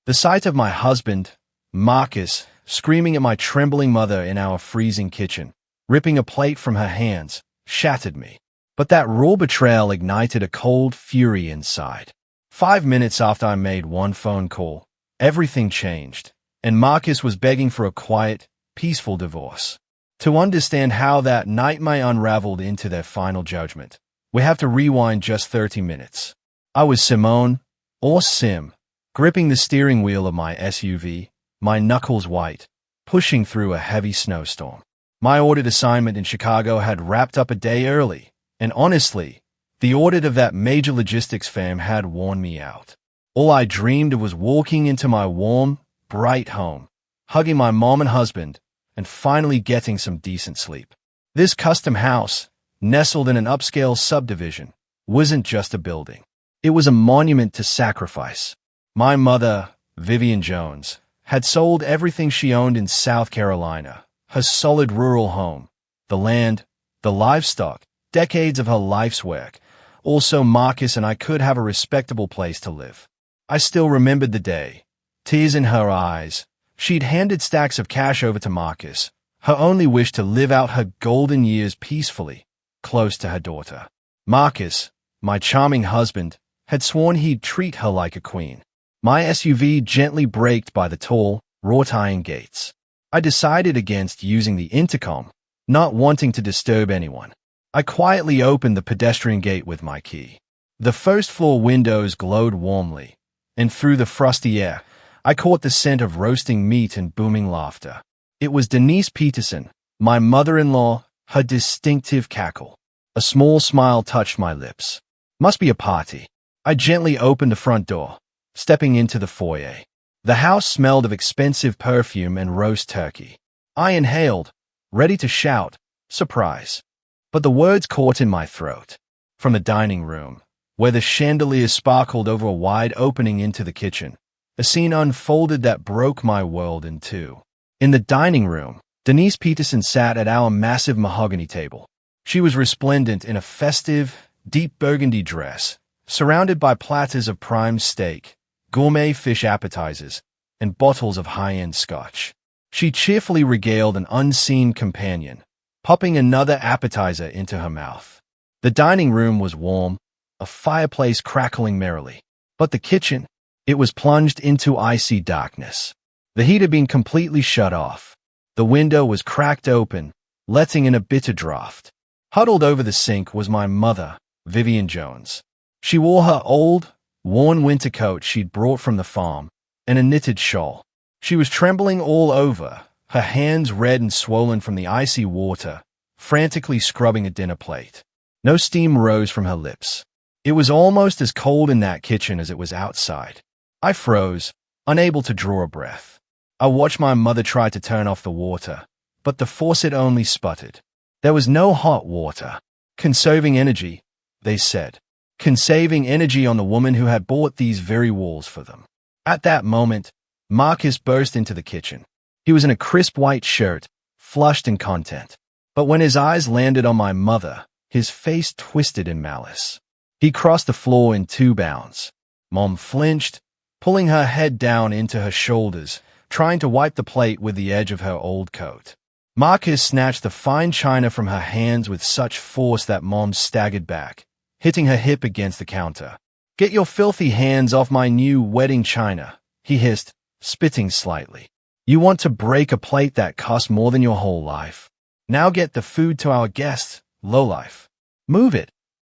The sight of my husband, Marcus, screaming at my trembling mother in our freezing kitchen, ripping a plate from her hands, shattered me. But that raw betrayal ignited a cold fury inside. 5 minutes after I made one phone call, everything changed, and Marcus was begging for a quiet, peaceful divorce. To understand how that nightmare unraveled into their final judgment, we have to rewind just 30 minutes. I was Simone, or Sim, gripping the steering wheel of my SUV, my knuckles white, pushing through a heavy snowstorm. My audit assignment in Chicago had wrapped up a day early, and honestly, the audit of that major logistics firm had worn me out. All I dreamed of was walking into my warm, bright home, hugging my mom and husband, and finally getting some decent sleep. This custom house, nestled in an upscale subdivision, wasn't just a building. It was a monument to sacrifice. My mother, Vivian Jones, had sold everything she owned in South Carolina, her solid rural home, the land, the livestock, decades of her life's work. Also, Marcus and I could have a respectable place to live. I still remembered the day, tears in her eyes. She'd handed stacks of cash over to Marcus, her only wish to live out her golden years peacefully, close to her daughter. Marcus, my charming husband, had sworn he'd treat her like a queen. My SUV gently braked by the tall, wrought iron gates. I decided against using the intercom, not wanting to disturb anyone. I quietly opened the pedestrian gate with my key. The first-floor windows glowed warmly, and through the frosty air, I caught the scent of roasting meat and booming laughter. It was Denise Peterson, my mother-in-law, her distinctive cackle. A small smile touched my lips. Must be a party. I gently opened the front door, stepping into the foyer. The house smelled of expensive perfume and roast turkey. I inhaled, ready to shout, surprise. But the words caught in my throat. From the dining room, where the chandelier sparkled over a wide opening into the kitchen, a scene unfolded that broke my world in two. In the dining room, Denise Peterson sat at our massive mahogany table. She was resplendent in a festive, deep burgundy dress, surrounded by platters of prime steak, gourmet fish appetizers, and bottles of high-end scotch. She cheerfully regaled an unseen companion, popping another appetizer into her mouth. The dining room was warm, a fireplace crackling merrily. But the kitchen, it was plunged into icy darkness. The heat had been completely shut off. The window was cracked open, letting in a bitter draught. Huddled over the sink was my mother, Vivian Jones. She wore her old, worn winter coat she'd brought from the farm, and a knitted shawl. She was trembling all over, her hands red and swollen from the icy water, frantically scrubbing a dinner plate. No steam rose from her lips. It was almost as cold in that kitchen as it was outside. I froze, unable to draw a breath. I watched my mother try to turn off the water, but the faucet only sputtered. There was no hot water. Conserving energy, they said. Conserving energy on the woman who had bought these very walls for them. At that moment, Marcus burst into the kitchen. He was in a crisp white shirt, flushed and content. But when his eyes landed on my mother, his face twisted in malice. He crossed the floor in 2 bounds. Mom flinched, pulling her head down into her shoulders, trying to wipe the plate with the edge of her old coat. Marcus snatched the fine china from her hands with such force that Mom staggered back, hitting her hip against the counter. "Get your filthy hands off my new wedding china," he hissed, spitting slightly. "You want to break a plate that cost more than your whole life. Now get the food to our guests, lowlife. Move it."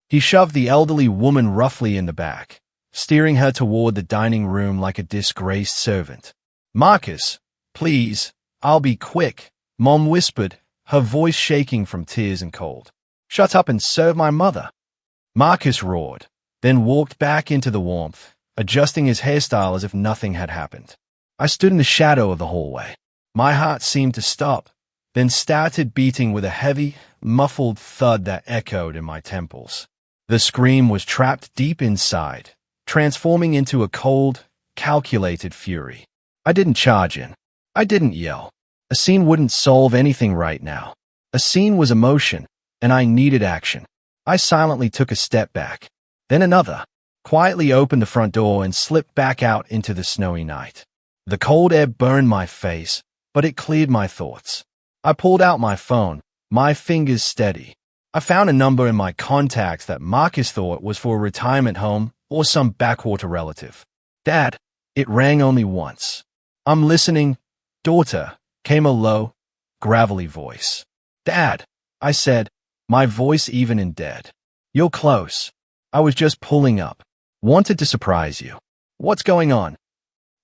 He shoved the elderly woman roughly in the back, steering her toward the dining room like a disgraced servant. "Marcus, please, I'll be quick," Mom whispered, her voice shaking from tears and cold. "Shut up and serve my mother." Marcus roared, then walked back into the warmth, adjusting his hairstyle as if nothing had happened. I stood in the shadow of the hallway. My heart seemed to stop, then started beating with a heavy, muffled thud that echoed in my temples. The scream was trapped deep inside, transforming into a cold, calculated fury. I didn't charge in. I didn't yell. A scene wouldn't solve anything right now. A scene was emotion, and I needed action. I silently took a step back, then another. quietly opened the front door and slipped back out into the snowy night. The cold air burned my face, but it cleared my thoughts. I pulled out my phone, my fingers steady. I found a number in my contacts that Marcus thought was for a retirement home or some backwater relative. Dad, it rang only once. I'm listening. Daughter, came a low, gravelly voice. Dad, I said, my voice even in dead. You're close. I was just pulling up. Wanted to surprise you. What's going on?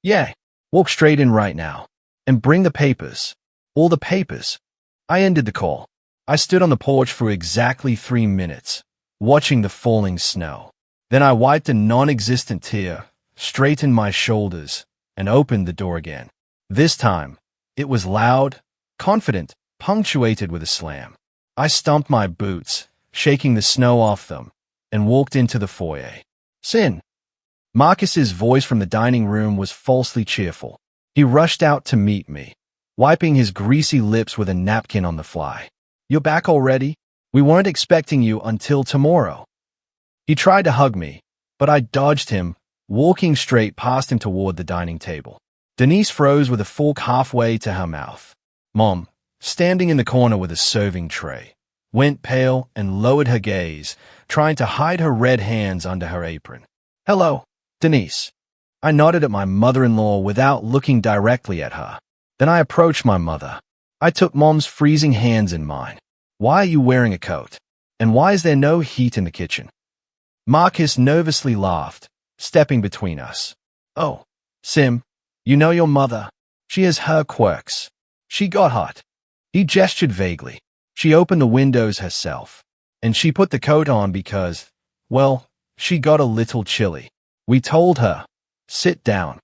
Yeah, walk straight in right now. And bring the papers. All the papers. I ended the call. I stood on the porch for exactly 3 minutes, watching the falling snow. Then I wiped a non-existent tear, straightened my shoulders, and opened the door again. This time, it was loud, confident, punctuated with a slam. I stomped my boots, shaking the snow off them, and walked into the foyer. Sin. Marcus's voice from the dining room was falsely cheerful. He rushed out to meet me, wiping his greasy lips with a napkin on the fly. You're back already? We weren't expecting you until tomorrow. He tried to hug me, but I dodged him, walking straight past him toward the dining table. Denise froze with a fork halfway to her mouth. Mom, standing in the corner with a serving tray, went pale and lowered her gaze, trying to hide her red hands under her apron. Hello, Denise. I nodded at my mother-in-law without looking directly at her. Then I approached my mother. I took Mom's freezing hands in mine. Why are you wearing a coat? And why is there no heat in the kitchen? Marcus nervously laughed, stepping between us. Oh, Sim, you know your mother. She has her quirks. She got hot. He gestured vaguely. She opened the windows herself. And she put the coat on because, well, she got a little chilly. We told her, sit down.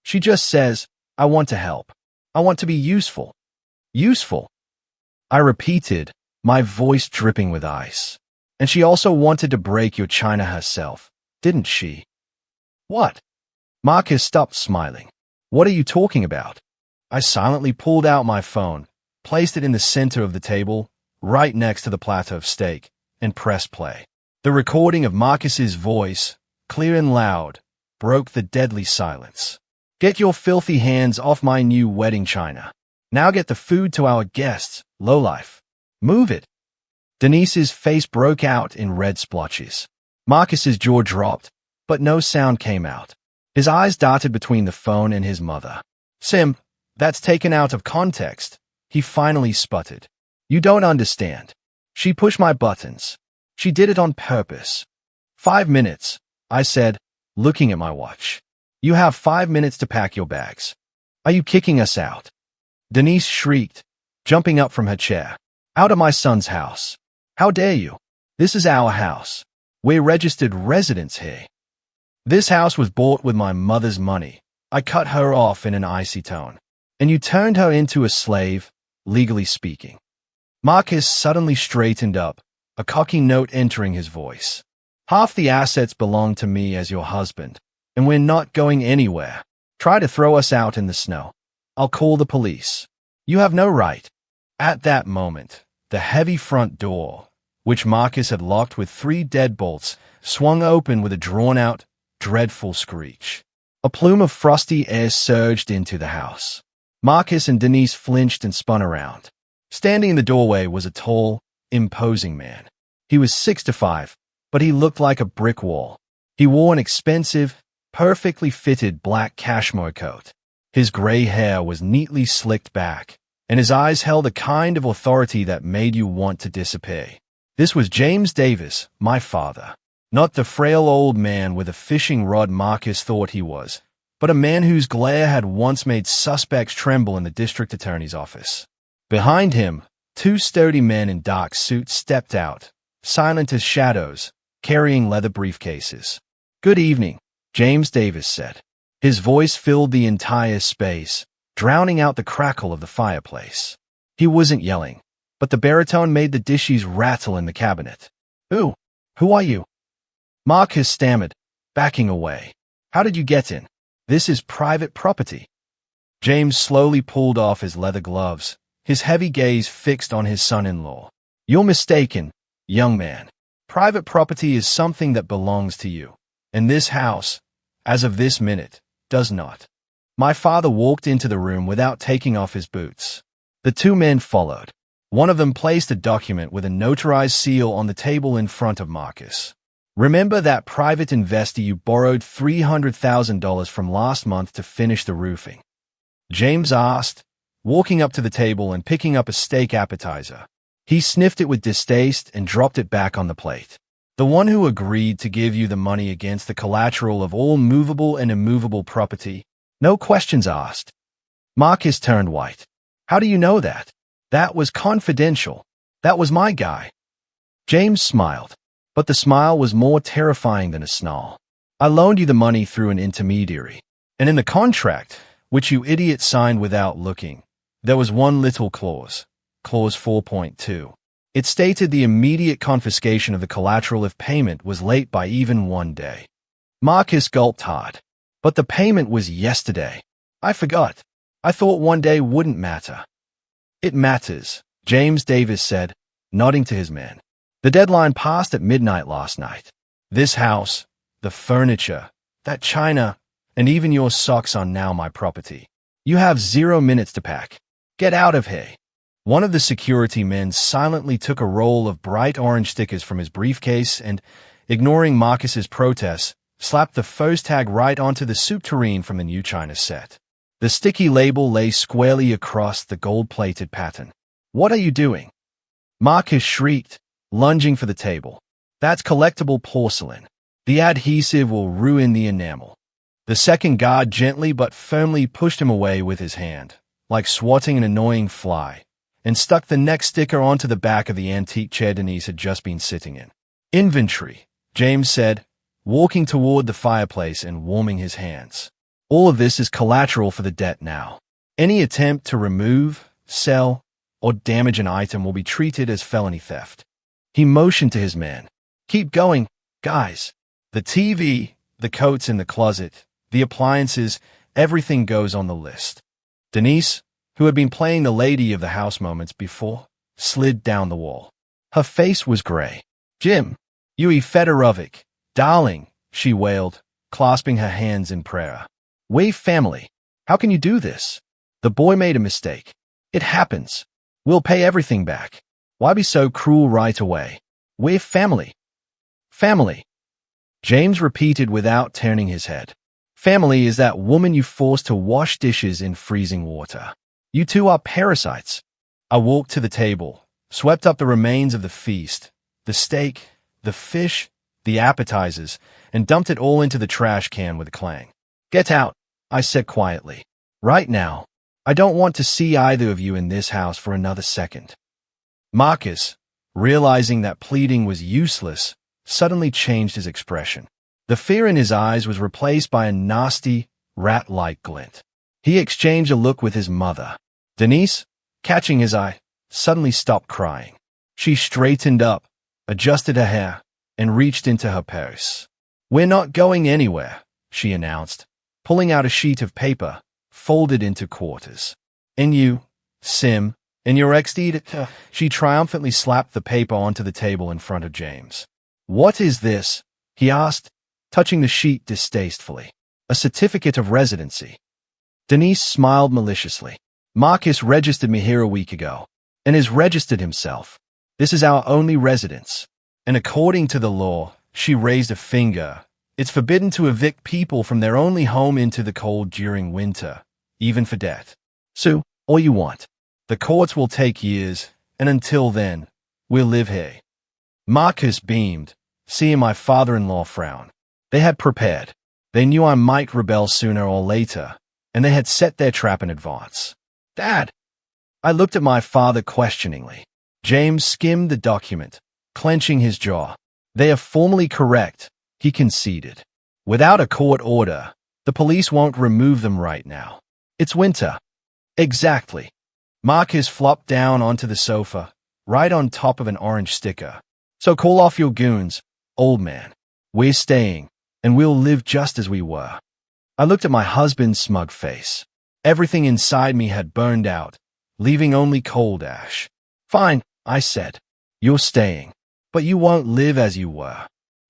She just says, I want to help. I want to be useful. Useful. I repeated, my voice dripping with ice. And she also wanted to break your china herself, didn't she? What? Marcus stopped smiling. What are you talking about? I silently pulled out my phone, placed it in the center of the table, right next to the platter of steak, and pressed play. The recording of Marcus's voice, clear and loud, broke the deadly silence. Get your filthy hands off my new wedding china. Now get the food to our guests, lowlife. Move it. Denise's face broke out in red splotches. Marcus's jaw dropped, but no sound came out. His eyes darted between the phone and his mother. Sim, that's taken out of context. He finally sputtered. You don't understand. She pushed my buttons. She did it on purpose. 5 minutes, I said, looking at my watch. You have 5 minutes to pack your bags. Are you kicking us out? Denise shrieked, jumping up from her chair. Out of my son's house. How dare you? This is our house. We're registered residents here. This house was bought with my mother's money. I cut her off in an icy tone. And you turned her into a slave, legally speaking. Marcus suddenly straightened up, a cocky note entering his voice. Half the assets belong to me as your husband, and we're not going anywhere. Try to throw us out in the snow. I'll call the police. You have no right. At that moment, the heavy front door, which Marcus had locked with 3 deadbolts, swung open with a drawn-out, dreadful screech. A plume of frosty air surged into the house. Marcus and Denise flinched and spun around. Standing in the doorway was a tall, imposing man. He was 6'5", but he looked like a brick wall. He wore an expensive, perfectly fitted black cashmere coat. His gray hair was neatly slicked back, and his eyes held a kind of authority that made you want to disappear. This was James Davis, my father. Not the frail old man with a fishing rod Marcus thought he was, but a man whose glare had once made suspects tremble in the district attorney's office. Behind him, 2 sturdy men in dark suits stepped out, silent as shadows, carrying leather briefcases. Good evening, James Davis said. His voice filled the entire space, drowning out the crackle of the fireplace. He wasn't yelling, but the baritone made the dishes rattle in the cabinet. Who are you? Marcus stammered, backing away. How did you get in? This is private property. James slowly pulled off his leather gloves, his heavy gaze fixed on his son-in-law. You're mistaken, young man. Private property is something that belongs to you, And this house, as of this minute, does not. My father walked into the room without taking off his boots. The two men followed. One of them placed a document with a notarized seal on the table in front of Marcus. Remember that private investor you borrowed $300,000 from last month to finish the roofing? James asked, walking up to the table and picking up a steak appetizer. He sniffed it with distaste and dropped it back on the plate. The one who agreed to give you the money against the collateral of all movable and immovable property. No questions asked. Marcus turned white. How do you know that? That was confidential. That was my guy. James smiled, but the smile was more terrifying than a snarl. I loaned you the money through an intermediary. And in the contract, which you idiot signed without looking, there was one little clause, Clause 4.2. It stated the immediate confiscation of the collateral if payment was late by even 1 day. Marcus gulped hard. But the payment was yesterday. I forgot. I thought 1 day wouldn't matter. It matters, James Davis said, nodding to his man. The deadline passed at midnight last night. This house, the furniture, that china, and even your socks are now my property. You have 0 minutes to pack. Get out of here. One of the security men silently took a roll of bright orange stickers from his briefcase and, ignoring Marcus's protests, slapped the first tag right onto the soup tureen from the new china set. The sticky label lay squarely across the gold-plated pattern. What are you doing? Marcus shrieked, lunging for the table. That's collectible porcelain. The adhesive will ruin the enamel. The second guard gently but firmly pushed him away with his hand, like swatting an annoying fly, and stuck the next sticker onto the back of the antique chair Denise had just been sitting in. Inventory, James said, walking toward the fireplace and warming his hands. All of this is collateral for the debt now. Any attempt to remove, sell, or damage an item will be treated as felony theft. He motioned to his man. Keep going, guys. The TV, the coats in the closet, the appliances, everything goes on the list. Denise, who had been playing the lady of the house moments before, slid down the wall. Her face was gray. Jim, Yui Fedorovich, darling, she wailed, clasping her hands in prayer. We're family. How can you do this? The boy made a mistake. It happens. We'll pay everything back. Why be so cruel right away? We're family. Family. James repeated without turning his head. Family is that woman you forced to wash dishes in freezing water. You two are parasites. I walked to the table, swept up the remains of the feast, the steak, the fish, the appetizers, and dumped it all into the trash can with a clang. Get out, I said quietly. Right now. I don't want to see either of you in this house for another second. Marcus, realizing that pleading was useless, suddenly changed his expression. The fear in his eyes was replaced by a nasty, rat-like glint. He exchanged a look with his mother. Denise, catching his eye, suddenly stopped crying. She straightened up, adjusted her hair, and reached into her purse. We're not going anywhere, she announced, pulling out a sheet of paper, folded into quarters. And you, Sim, and your ex-deed, she triumphantly slapped the paper onto the table in front of James. What is this? He asked, touching the sheet distastefully. A certificate of residency. Denise smiled maliciously. Marcus registered me here a week ago, and has registered himself. This is our only residence. And according to the law, she raised a finger. It's forbidden to evict people from their only home into the cold during winter, even for debt. So, all you want. The courts will take years, and until then, we'll live here. Marcus beamed, seeing my father-in-law frown. They had prepared. They knew I might rebel sooner or later, and they had set their trap in advance. Dad! I looked at my father questioningly. James skimmed the document, clenching his jaw. They are formally correct, he conceded. Without a court order, the police won't remove them right now. It's winter. Exactly. Marcus flopped down onto the sofa, right on top of an orange sticker. So call off your goons, old man. We're staying, and we'll live just as we were. I looked at my husband's smug face. Everything inside me had burned out, leaving only cold ash. Fine, I said. You're staying, but you won't live as you were.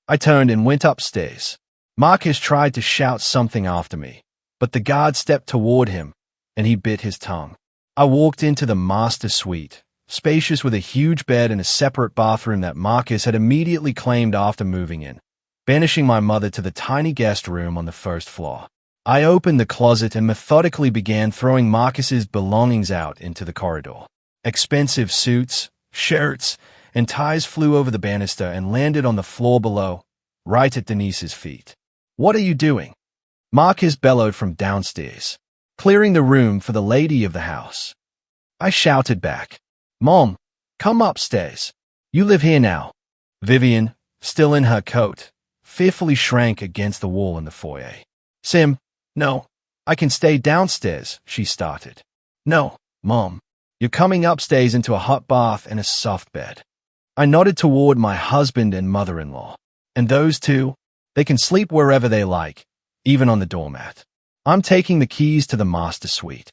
I turned and went upstairs. Marcus tried to shout something after me, but the guard stepped toward him, and he bit his tongue. I walked into the master suite, spacious with a huge bed and a separate bathroom that Marcus had immediately claimed after moving in, banishing my mother to the tiny guest room on the first floor. I opened the closet and methodically began throwing Marcus's belongings out into the corridor. Expensive suits, shirts, and ties flew over the banister and landed on the floor below, right at Denise's feet. "What are you doing?" Marcus bellowed from downstairs, clearing the room for the lady of the house. I shouted back, "Mom, come upstairs. You live here now." Vivian, still in her coat, fearfully shrank against the wall in the foyer. "Sim, no, I can stay downstairs," she started. "No, Mom, you're coming upstairs into a hot bath and a soft bed." I nodded toward my husband and mother-in-law. "And those two, they can sleep wherever they like, even on the doormat. I'm taking the keys to the master suite."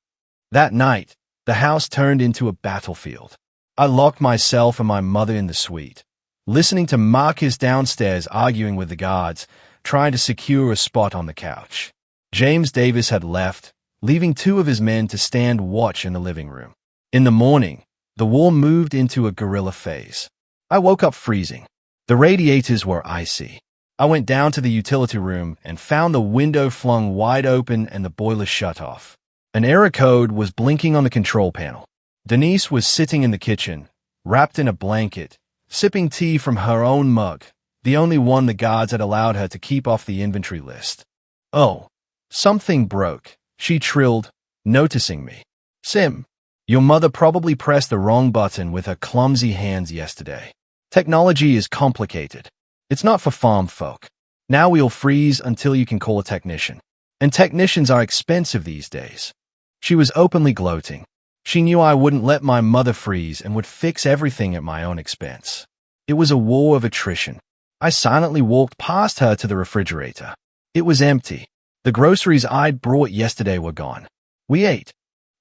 That night, the house turned into a battlefield. I locked myself and my mother in the suite, listening to Marcus downstairs arguing with the guards, trying to secure a spot on the couch. James Davis had left, leaving two of his men to stand watch in the living room. In the morning, the war moved into a guerrilla phase. I woke up freezing. The radiators were icy. I went down to the utility room and found the window flung wide open and the boiler shut off. An error code was blinking on the control panel. Denise was sitting in the kitchen, wrapped in a blanket, sipping tea from her own mug, the only one the guards had allowed her to keep off the inventory list. "Oh, something broke," she trilled, noticing me. "Sim, your mother probably pressed the wrong button with her clumsy hands yesterday. Technology is complicated. It's not for farm folk. Now we'll freeze until you can call a technician. And technicians are expensive these days." She was openly gloating. She knew I wouldn't let my mother freeze and would fix everything at my own expense. It was a war of attrition. I silently walked past her to the refrigerator. It was empty. The groceries I'd brought yesterday were gone. We ate.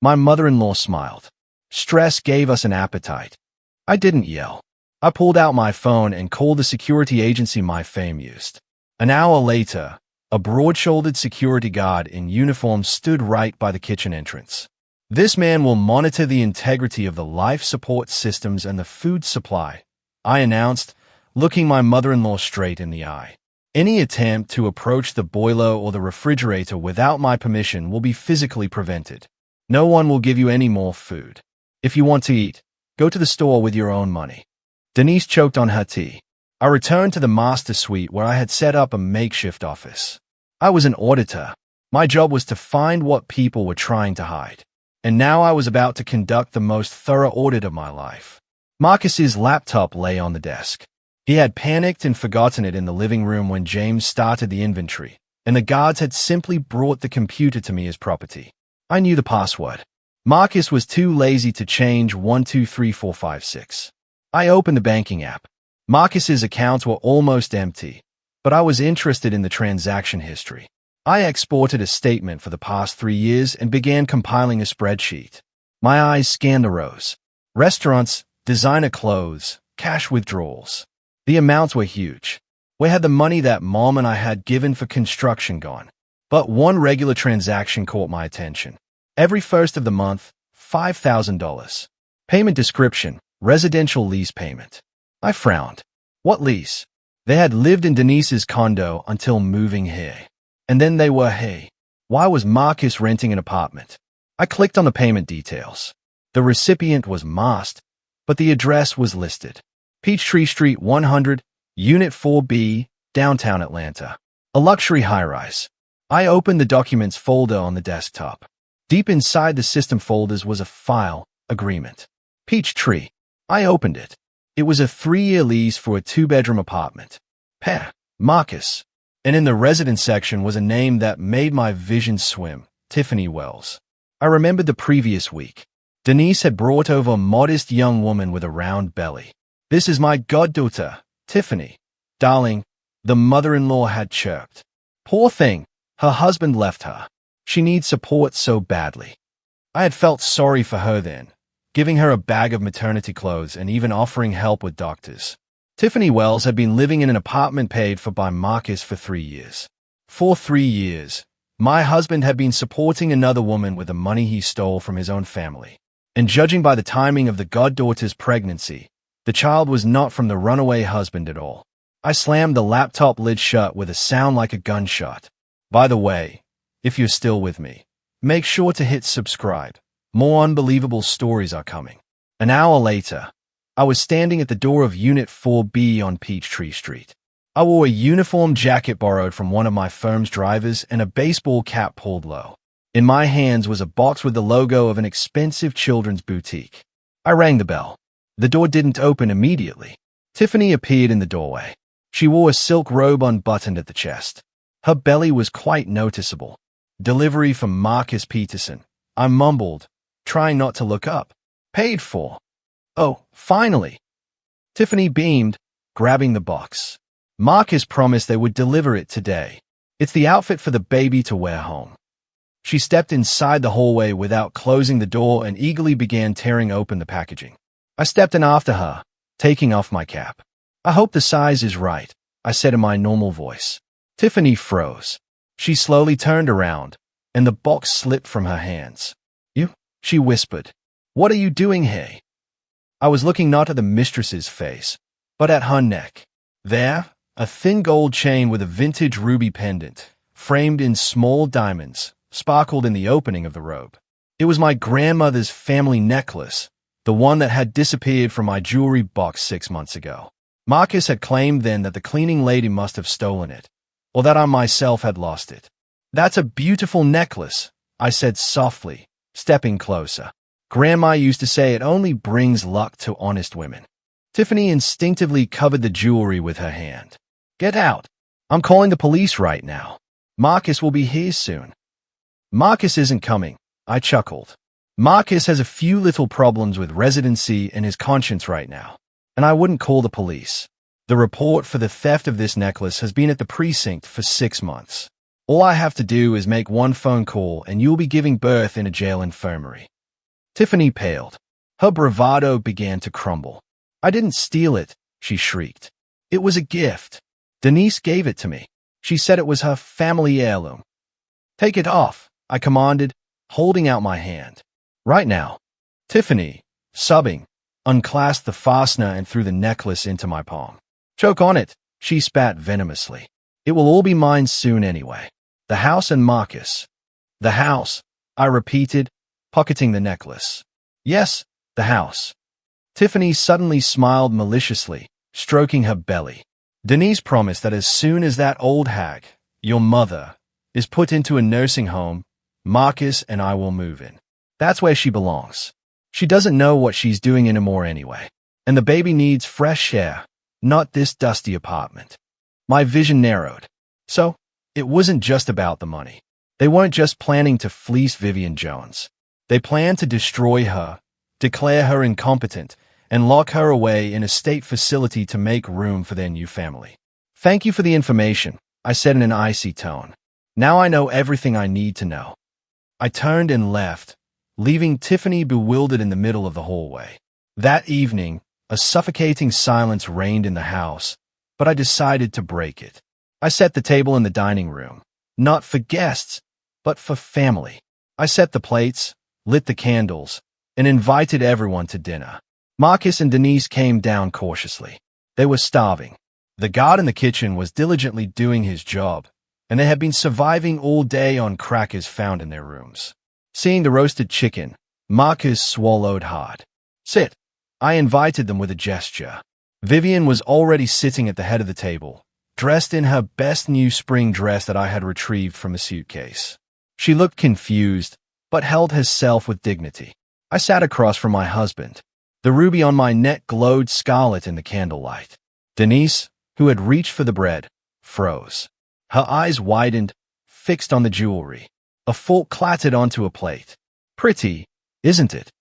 My mother-in-law smiled. Stress gave us an appetite. I didn't yell. I pulled out my phone and called the security agency my fame used. An hour later, a broad-shouldered security guard in uniform stood right by the kitchen entrance. "This man will monitor the integrity of the life support systems and the food supply," I announced, looking my mother-in-law straight in the eye. "Any attempt to approach the boiler or the refrigerator without my permission will be physically prevented. No one will give you any more food. If you want to eat, go to the store with your own money." Denise choked on her tea. I returned to the master suite where I had set up a makeshift office. I was an auditor. My job was to find what people were trying to hide. And now I was about to conduct the most thorough audit of my life. Marcus's laptop lay on the desk. He had panicked and forgotten it in the living room when James started the inventory, and the guards had simply brought the computer to me as property. I knew the password. Marcus was too lazy to change 123456. I opened the banking app. Marcus's accounts were almost empty, but I was interested in the transaction history. I exported a statement for the past 3 years and began compiling a spreadsheet. My eyes scanned the rows. Restaurants, designer clothes, cash withdrawals. The amounts were huge. Where had the money that Mom and I had given for construction gone? But one regular transaction caught my attention. Every first of the month, $5,000. Payment description, residential lease payment. I frowned. What lease? They had lived in Denise's condo until moving here. And then they were here. Why was Marcus renting an apartment? I clicked on the payment details. The recipient was masked, but the address was listed. Peachtree Street 100, Unit 4B, downtown Atlanta. A luxury high-rise. I opened the documents folder on the desktop. Deep inside the system folders was a file, agreement. Peachtree. I opened it. It was a 3-year lease for a 2-bedroom apartment. Marcus. And in the residence section was a name that made my vision swim, Tiffany Wells. I remembered the previous week. Denise had brought over a modest young woman with a round belly. "This is my goddaughter, Tiffany." "Darling," the mother-in-law had chirped. "Poor thing, her husband left her. She needs support so badly." I had felt sorry for her then, giving her a bag of maternity clothes and even offering help with doctors. Tiffany Wells had been living in an apartment paid for by Marcus for 3 years. For 3 years, my husband had been supporting another woman with the money he stole from his own family. And judging by the timing of the goddaughter's pregnancy, the child was not from the runaway husband at all. I slammed the laptop lid shut with a sound like a gunshot. By the way, if you're still with me, make sure to hit subscribe. More unbelievable stories are coming. An hour later, I was standing at the door of Unit 4B on Peachtree Street. I wore a uniform jacket borrowed from one of my firm's drivers and a baseball cap pulled low. In my hands was a box with the logo of an expensive children's boutique. I rang the bell. The door didn't open immediately. Tiffany appeared in the doorway. She wore a silk robe unbuttoned at the chest. Her belly was quite noticeable. Delivery from Marcus Peterson. I mumbled, trying not to look up. Paid for. Oh, finally. Tiffany beamed, grabbing the box. Marcus promised they would deliver it today. It's the outfit for the baby to wear home. She stepped inside the hallway without closing the door and eagerly began tearing open the packaging. I stepped in after her, taking off my cap. I hope the size is right, I said in my normal voice. Tiffany froze. She slowly turned around, and the box slipped from her hands. You? She whispered. What are you doing here? I was looking not at the mistress's face, but at her neck. There, a thin gold chain with a vintage ruby pendant, framed in small diamonds, sparkled in the opening of the robe. It was my grandmother's family necklace, the one that had disappeared from my jewelry box 6 months ago. Marcus had claimed then that the cleaning lady must have stolen it, or that I myself had lost it. That's a beautiful necklace, I said softly, stepping closer. Grandma used to say it only brings luck to honest women. Tiffany instinctively covered the jewelry with her hand. Get out. I'm calling the police right now. Marcus will be here soon. Marcus isn't coming, I chuckled. Marcus has a few little problems with residency and his conscience right now, and I wouldn't call the police. The report for the theft of this necklace has been at the precinct for 6 months. All I have to do is make one phone call and you'll be giving birth in a jail infirmary. Tiffany paled. Her bravado began to crumble. I didn't steal it, she shrieked. It was a gift. Denise gave it to me. She said it was her family heirloom. Take it off, I commanded, holding out my hand. Right now. Tiffany, sobbing, unclasped the fastener and threw the necklace into my palm. Choke on it, she spat venomously. It will all be mine soon anyway. The house and Marcus. The house, I repeated, pocketing the necklace. Yes, the house. Tiffany suddenly smiled maliciously, stroking her belly. Denise promised that as soon as that old hag, your mother, is put into a nursing home, Marcus and I will move in. That's where she belongs. She doesn't know what she's doing anymore anyway. And the baby needs fresh air, not this dusty apartment. My vision narrowed. So, it wasn't just about the money. They weren't just planning to fleece Vivian Jones. They planned to destroy her, declare her incompetent, and lock her away in a state facility to make room for their new family. Thank you for the information, I said in an icy tone. Now I know everything I need to know. I turned and left, leaving Tiffany bewildered in the middle of the hallway. That evening, a suffocating silence reigned in the house, but I decided to break it. I set the table in the dining room, not for guests, but for family. I set the plates, lit the candles, and invited everyone to dinner. Marcus and Denise came down cautiously. They were starving. The guard in the kitchen was diligently doing his job, and they had been surviving all day on crackers found in their rooms. Seeing the roasted chicken, Marcus swallowed hard. Sit. I invited them with a gesture. Vivian was already sitting at the head of the table, dressed in her best new spring dress that I had retrieved from a suitcase. She looked confused, but held herself with dignity. I sat across from my husband. The ruby on my neck glowed scarlet in the candlelight. Denise, who had reached for the bread, froze. Her eyes widened, fixed on the jewelry. A fork clattered onto a plate. Pretty, isn't it?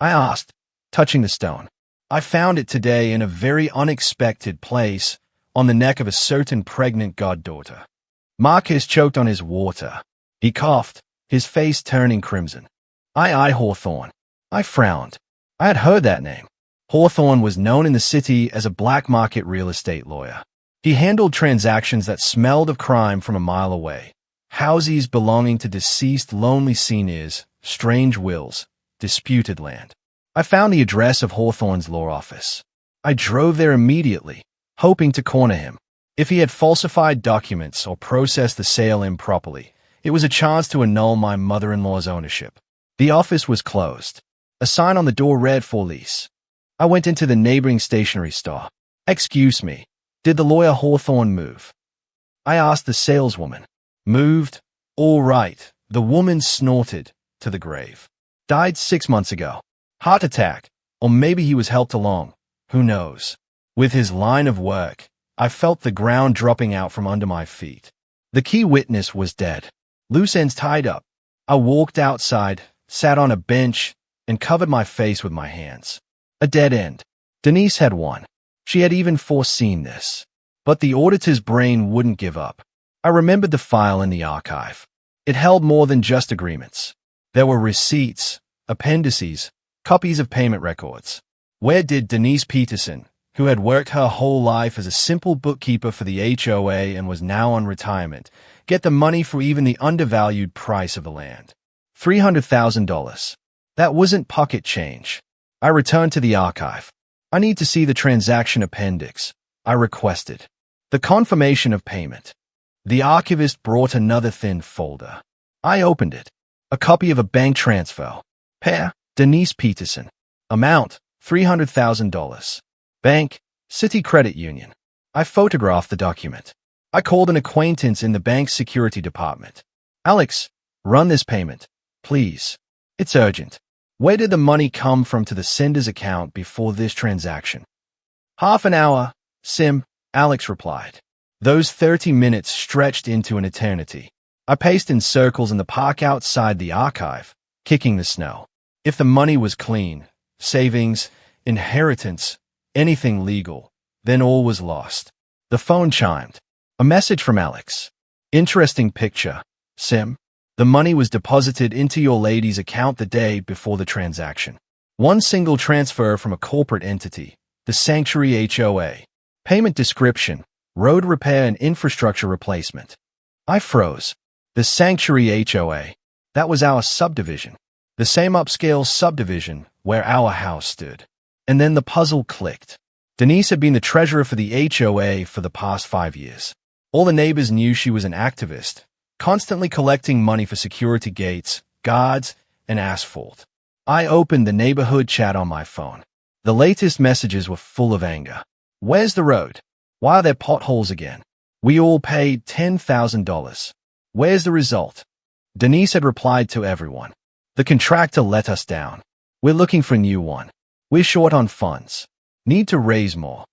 I asked, touching the stone. I found it today in a very unexpected place, on the neck of a certain pregnant goddaughter. Marcus choked on his water. He coughed, his face turning crimson. I Hawthorne. I frowned. I had heard that name. Hawthorne was known in the city as a black market real estate lawyer. He handled transactions that smelled of crime from a mile away. Houses belonging to deceased lonely seniors, strange wills, disputed land. I found the address of Hawthorne's law office. I drove there immediately, hoping to corner him. If he had falsified documents or processed the sale improperly, it was a chance to annul my mother-in-law's ownership. The office was closed. A sign on the door read "For lease." I went into the neighboring stationery store. "Excuse me, did the lawyer Hawthorne move?" I asked the saleswoman. "Moved? All right," the woman snorted. "To the grave. Died 6 months ago. Heart attack, or maybe he was helped along. Who knows?" With his line of work, I felt the ground dropping out from under my feet. The key witness was dead. Loose ends tied up. I walked outside, sat on a bench, and covered my face with my hands. A dead end. Denise had won. She had even foreseen this. But the auditor's brain wouldn't give up. I remembered the file in the archive. It held more than just agreements. There were receipts, appendices, copies of payment records. Where did Denise Peterson, who had worked her whole life as a simple bookkeeper for the HOA and was now on retirement, get the money for even the undervalued price of the land? $300,000. That wasn't pocket change. I returned to the archive. "I need to see the transaction appendix," I requested. The confirmation of payment. The archivist brought another thin folder. I opened it. A copy of a bank transfer. Pair, Denise Peterson. Amount, $300,000. Bank, City Credit Union. I photographed the document. I called an acquaintance in the bank's security department. "Alex, run this payment, please. It's urgent." "Where did the money come from to the sender's account before this transaction?" "Half an hour, Sim," Alex replied. Those 30 minutes stretched into an eternity. I paced in circles in the park outside the archive, kicking the snow. If the money was clean, savings, inheritance, anything legal, then all was lost. The phone chimed. A message from Alex. "Interesting picture, Sim. The money was deposited into your lady's account the day before the transaction. One single transfer from a corporate entity, the Sanctuary HOA. Payment description, road repair and infrastructure replacement." I froze. The Sanctuary HOA. That was our subdivision. The same upscale subdivision where our house stood. And then the puzzle clicked. Denise had been the treasurer for the HOA for the past 5 years. All the neighbors knew she was an activist, constantly collecting money for security gates, guards, and asphalt. I opened the neighborhood chat on my phone. The latest messages were full of anger. "Where's the road? Why are there potholes again? We all paid $10,000. Where's the result?" Denise had replied to everyone. "The contractor let us down. We're looking for a new one. We're short on funds. Need to raise more."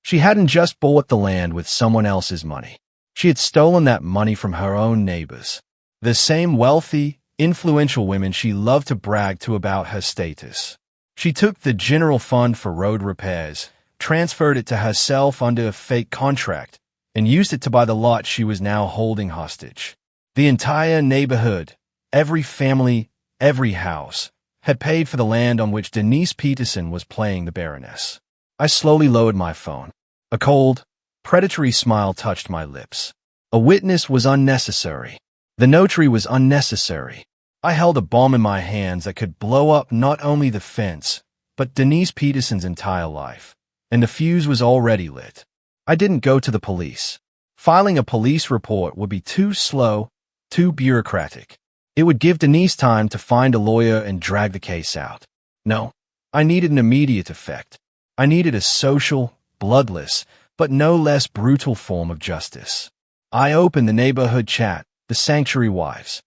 She hadn't just bought the land with someone else's money. She had stolen that money from her own neighbors. The same wealthy, influential women she loved to brag to about her status. She took the general fund for road repairs, transferred it to herself under a fake contract, and used it to buy the lot she was now holding hostage. The entire neighborhood, every family, every house, had paid for the land on which Denise Peterson was playing the Baroness. I slowly lowered my phone. A cold, predatory smile touched my lips. A witness was unnecessary. The notary was unnecessary. I held a bomb in my hands that could blow up not only the fence, but Denise Peterson's entire life. And the fuse was already lit. I didn't go to the police. Filing a police report would be too slow, too bureaucratic. It would give Denise time to find a lawyer and drag the case out. No, I needed an immediate effect. I needed a social, bloodless, but no less brutal form of justice. I opened the neighborhood chat, the Sanctuary Wives.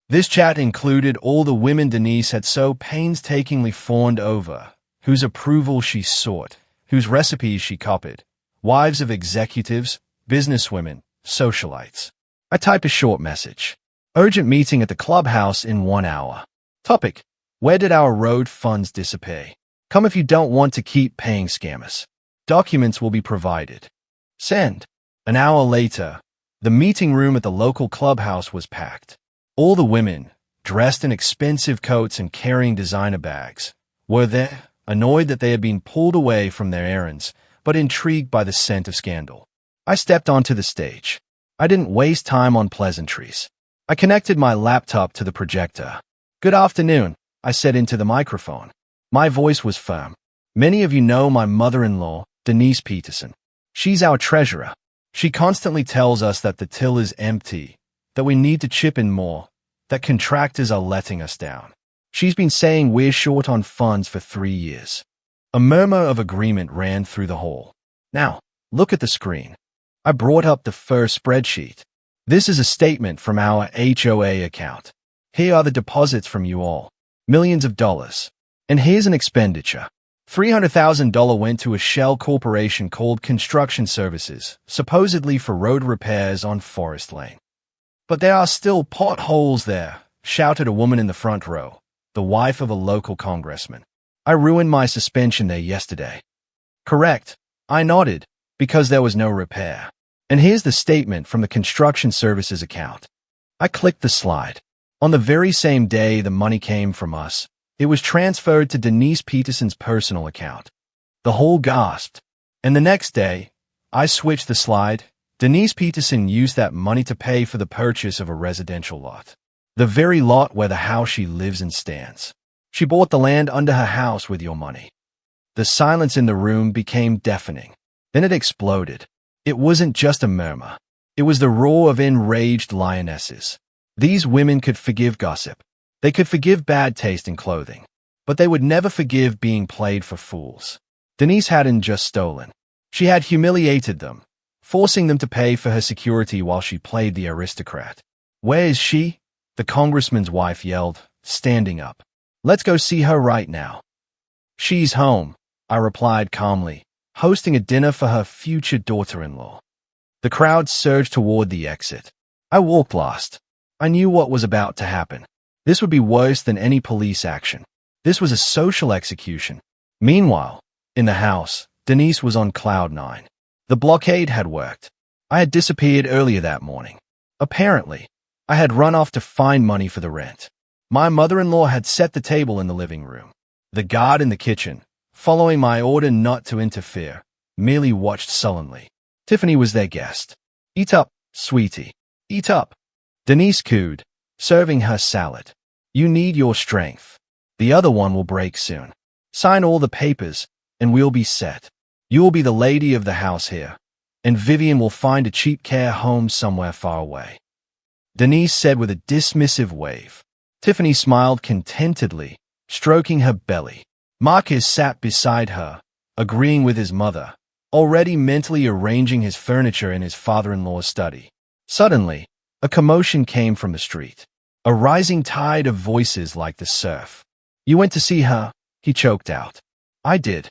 This chat included all the women Denise had so painstakingly fawned over, whose approval she sought, whose recipes she copied. Wives of executives, businesswomen, socialites. I typed a short message. Urgent meeting at the clubhouse in 1 hour. Topic: where did our road funds disappear? Come if you don't want to keep paying scammers. Documents will be provided. Send. An hour later, the meeting room at the local clubhouse was packed. All the women, dressed in expensive coats and carrying designer bags, were there, annoyed that they had been pulled away from their errands, but intrigued by the scent of scandal. I stepped onto the stage. I didn't waste time on pleasantries. I connected my laptop to the projector. "Good afternoon," I said into the microphone. My voice was firm. "Many of you know my mother-in-law, Denise Peterson. She's our treasurer. She constantly tells us that the till is empty, that we need to chip in more, that contractors are letting us down. She's been saying we're short on funds for 3 years." A murmur of agreement ran through the hall. "Now, look at the screen." I brought up the first spreadsheet. "This is a statement from our HOA account. Here are the deposits from you all. Millions of dollars. And here's an expenditure. $300,000 went to a shell corporation called Construction Services, supposedly for road repairs on Forest Lane. But there are still potholes there," shouted a woman in the front row, the wife of a local congressman. "I ruined my suspension there yesterday." "Correct," I nodded, "because there was no repair. And here's the statement from the Construction Services account." I clicked the slide. On the very same day the money came from us, it was transferred to Denise Peterson's personal account. The whole gasped. And the next day, I switched the slide. Denise Peterson used that money to pay for the purchase of a residential lot. The very lot where the house she lives in stands. She bought the land under her house with your money. The silence in the room became deafening. Then it exploded. It wasn't just a murmur. It was the roar of enraged lionesses. These women could forgive gossip. They could forgive bad taste in clothing. But they would never forgive being played for fools. Denise hadn't just stolen. She had humiliated them, forcing them to pay for her security while she played the aristocrat. "Where is she?" the congressman's wife yelled, standing up. "Let's go see her right now." "She's home," I replied calmly, hosting a dinner for her future daughter-in-law. The crowd surged toward the exit. I walked last. I knew what was about to happen. This would be worse than any police action. This was a social execution. Meanwhile, in the house, Denise was on cloud 9. The blockade had worked. I had disappeared earlier that morning. Apparently, I had run off to find money for the rent. My mother-in-law had set the table in the living room. The guard in the kitchen, following my order not to interfere, merely watched sullenly. Tiffany was their guest. "Eat up, sweetie. Eat up." Denise cooed, serving her salad. "You need your strength. The other one will break soon. Sign all the papers, and we'll be set. You'll be the lady of the house here, and Vivian will find a cheap care home somewhere far away." Denise said with a dismissive wave. Tiffany smiled contentedly, stroking her belly. Marcus sat beside her, agreeing with his mother, already mentally arranging his furniture in his father-in-law's study. Suddenly, a commotion came from the street. A rising tide of voices like the surf. "You went to see her?" he choked out. "I did."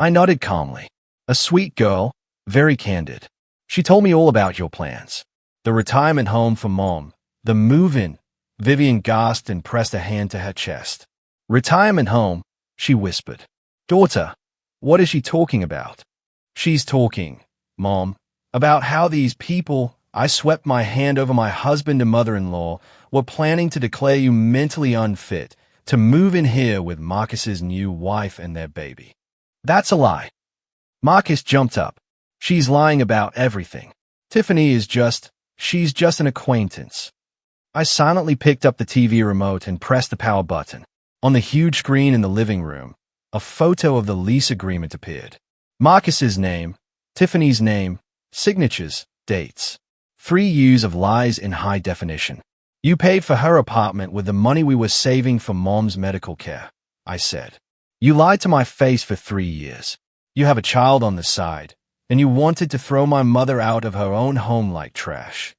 I nodded calmly. "A sweet girl, very candid. She told me all about your plans. The retirement home for Mom, the move-in." Vivian gasped and pressed a hand to her chest. "Retirement home," she whispered. "Daughter, what is she talking about?" "She's talking, Mom, about how these people," I swept my hand over my husband and mother-in-law, "were planning to declare you mentally unfit to move in here with Marcus's new wife and their baby." "That's a lie." Marcus jumped up. "She's lying about everything. Tiffany is she's just an acquaintance." I silently picked up the TV remote and pressed the power button. On the huge screen in the living room, a photo of the lease agreement appeared. Marcus's name, Tiffany's name, signatures, dates. 3 years of lies in high definition. "You paid for her apartment with the money we were saving for Mom's medical care," I said. "You lied to my face for 3 years. You have a child on the side, and you wanted to throw my mother out of her own home like trash."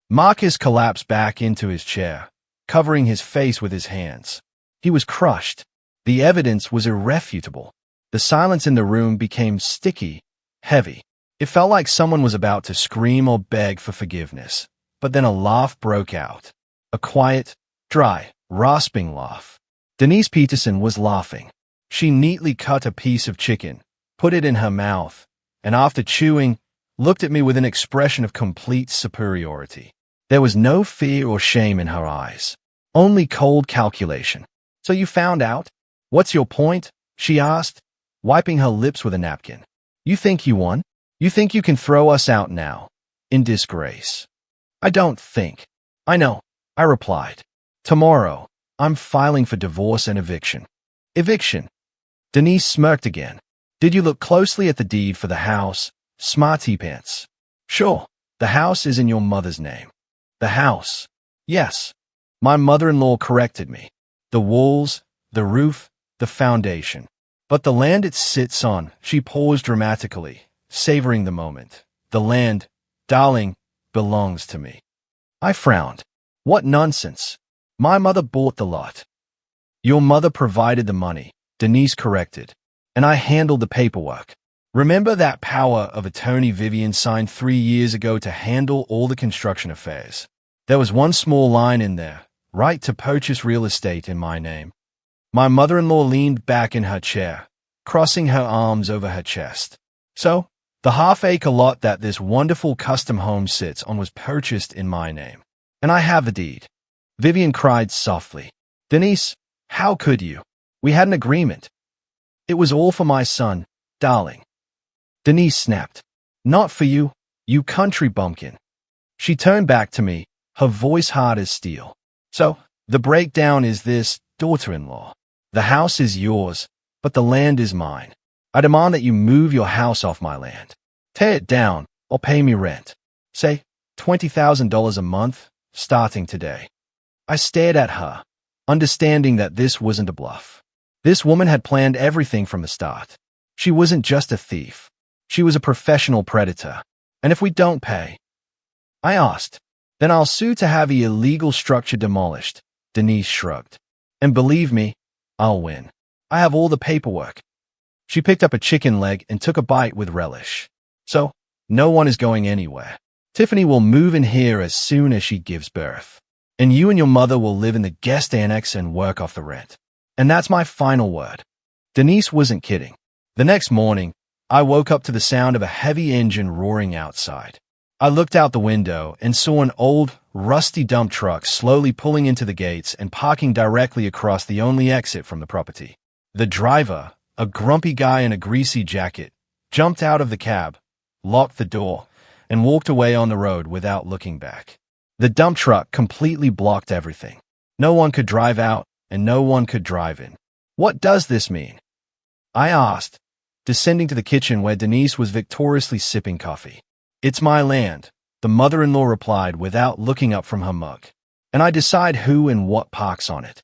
Marcus collapsed back into his chair, covering his face with his hands. He was crushed. The evidence was irrefutable. The silence in the room became sticky, heavy. It felt like someone was about to scream or beg for forgiveness. But then a laugh broke out. A quiet, dry, rasping laugh. Denise Peterson was laughing. She neatly cut a piece of chicken, put it in her mouth, and after chewing, looked at me with an expression of complete superiority. There was no fear or shame in her eyes, only cold calculation. "So you found out? What's your point?" she asked, wiping her lips with a napkin. "You think you won?" You think you can throw us out now, in disgrace? I don't think. I know, I replied. Tomorrow, I'm filing for divorce and eviction. Eviction? Denise smirked again. Did you look closely at the deed for the house, smarty pants? Sure, the house is in your mother's name. The house? Yes. My mother-in-law corrected me. The walls, the roof, the foundation. But the land it sits on, she paused dramatically, savoring the moment. The land, darling, belongs to me. I frowned. What nonsense. My mother bought the lot. Your mother provided the money, Denise corrected, and I handled the paperwork. Remember that power of attorney Vivian signed 3 years ago to handle all the construction affairs? There was one small line in there, right to purchase real estate in my name. My mother-in-law leaned back in her chair, crossing her arms over her chest. So, the half-acre lot that this wonderful custom home sits on was purchased in my name. And I have the deed. Vivian cried softly. Denise, how could you? We had an agreement. It was all for my son, darling. Denise snapped. Not for you, you country bumpkin. She turned back to me, her voice hard as steel. So, the breakdown is this, daughter-in-law. The house is yours, but the land is mine. I demand that you move your house off my land. Tear it down, or pay me rent. Say, $20,000 a month, starting today. I stared at her, understanding that this wasn't a bluff. This woman had planned everything from the start. She wasn't just a thief. She was a professional predator. And if we don't pay, I asked, then I'll sue to have the illegal structure demolished. Denise shrugged. And believe me, I'll win. I have all the paperwork. She picked up a chicken leg and took a bite with relish. So, no one is going anywhere. Tiffany will move in here as soon as she gives birth. And you and your mother will live in the guest annex and work off the rent. And that's my final word. Denise wasn't kidding. The next morning, I woke up to the sound of a heavy engine roaring outside. I looked out the window and saw an old, rusty dump truck slowly pulling into the gates and parking directly across the only exit from the property. The driver, a grumpy guy in a greasy jacket, jumped out of the cab, locked the door, and walked away on the road without looking back. The dump truck completely blocked everything. No one could drive out, and no one could drive in. What does this mean? I asked, descending to the kitchen where Denise was victoriously sipping coffee. It's my land, the mother-in-law replied without looking up from her mug. And I decide who and what parks on it.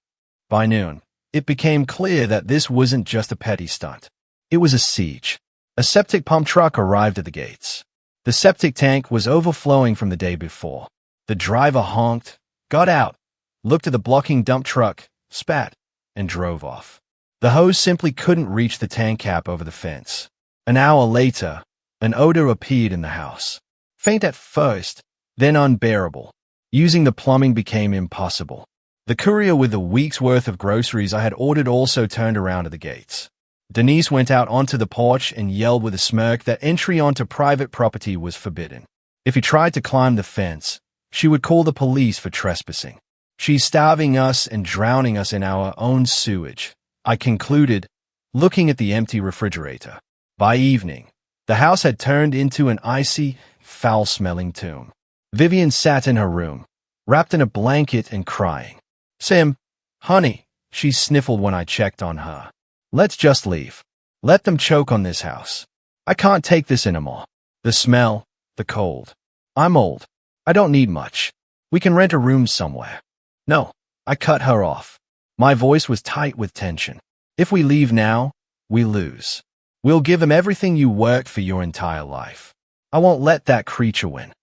By noon, it became clear that this wasn't just a petty stunt. It was a siege. A septic pump truck arrived at the gates. The septic tank was overflowing from the day before. The driver honked, got out, looked at the blocking dump truck, spat, and drove off. The hose simply couldn't reach the tank cap over the fence. An hour later, an odor appeared in the house. Faint at first, then unbearable. Using the plumbing became impossible. The courier with the week's worth of groceries I had ordered also turned around at the gates. Denise went out onto the porch and yelled with a smirk that entry onto private property was forbidden. If he tried to climb the fence, she would call the police for trespassing. She's starving us and drowning us in our own sewage, I concluded, looking at the empty refrigerator. By evening, the house had turned into an icy, foul-smelling tomb. Vivian sat in her room, wrapped in a blanket and crying. Sim, honey, she sniffled when I checked on her. Let's just leave. Let them choke on this house. I can't take this anymore. The smell, the cold. I'm old. I don't need much. We can rent a room somewhere. No, I cut her off. My voice was tight with tension. If we leave now, we lose. We'll give them everything you worked for your entire life. I won't let that creature win.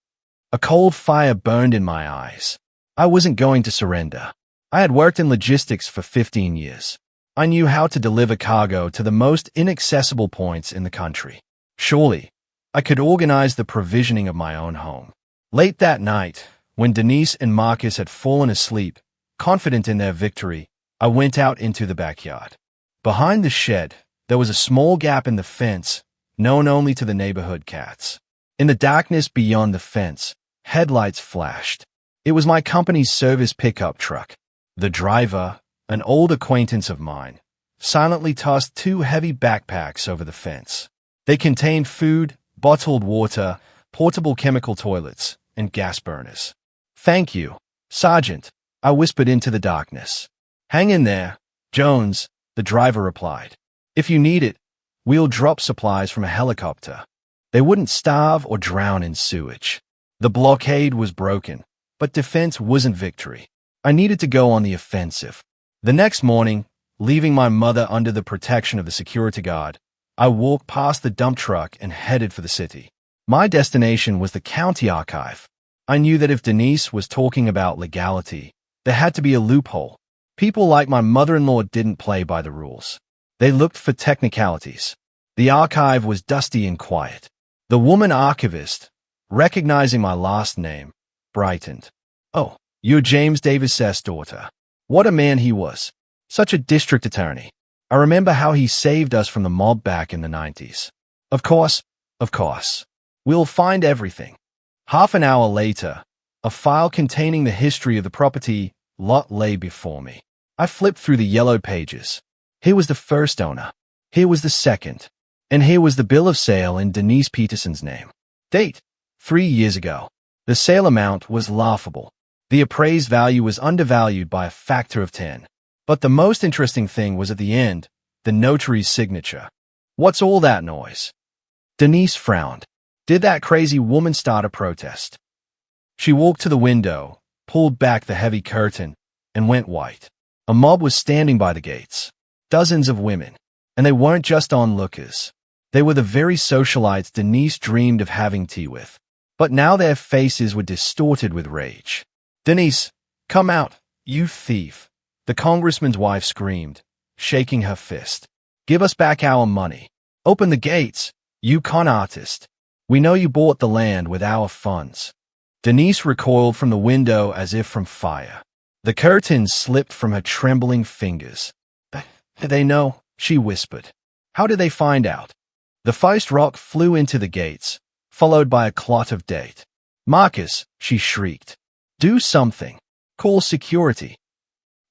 A cold fire burned in my eyes. I wasn't going to surrender. I had worked in logistics for 15 years. I knew how to deliver cargo to the most inaccessible points in the country. Surely, I could organize the provisioning of my own home. Late that night, when Denise and Marcus had fallen asleep, confident in their victory, I went out into the backyard. Behind the shed, there was a small gap in the fence, known only to the neighborhood cats. In the darkness beyond the fence, headlights flashed. It was my company's service pickup truck. The driver, an old acquaintance of mine, silently tossed 2 heavy backpacks over the fence. They contained food, bottled water, portable chemical toilets, and gas burners. "Thank you, Sergeant," I whispered into the darkness. "Hang in there, Jones," the driver replied. "If you need it, we'll drop supplies from a helicopter." They wouldn't starve or drown in sewage. The blockade was broken, but defense wasn't victory. I needed to go on the offensive. The next morning, leaving my mother under the protection of the security guard, I walked past the dump truck and headed for the city. My destination was the county archive. I knew that if Denise was talking about legality, there had to be a loophole. People like my mother-in-law didn't play by the rules. They looked for technicalities. The archive was dusty and quiet. The woman archivist, recognizing my last name, brightened. "Oh, you're James Davis's daughter." What a man he was. Such a district attorney. I remember how he saved us from the mob back in the 90s. Of course. We'll find everything." Half an hour later, a file containing the history of the property lot lay before me. I flipped through the yellow pages. Here was the first owner. Here was the second. And here was the bill of sale in Denise Peterson's name. Date: 3 years ago. The sale amount was laughable. The appraised value was undervalued by a factor of 10. But the most interesting thing was at the end, the notary's signature. "What's all that noise?" Denise frowned. Did that crazy woman start a protest? She walked to the window, pulled back the heavy curtain, and went white. A mob was standing by the gates. Dozens of women. And they weren't just onlookers. They were the very socialites Denise dreamed of having tea with. But now their faces were distorted with rage. "Denise, come out, you thief," the congressman's wife screamed, shaking her fist. "Give us back our money. Open the gates, you con artist. We know you bought the land with our funds." Denise recoiled from the window as if from fire. The curtains slipped from her trembling fingers. "They know," she whispered. "How did they find out?" The first rock flew into the gates, followed by a clot of date. "Marcus," she shrieked. "Do something. Call security."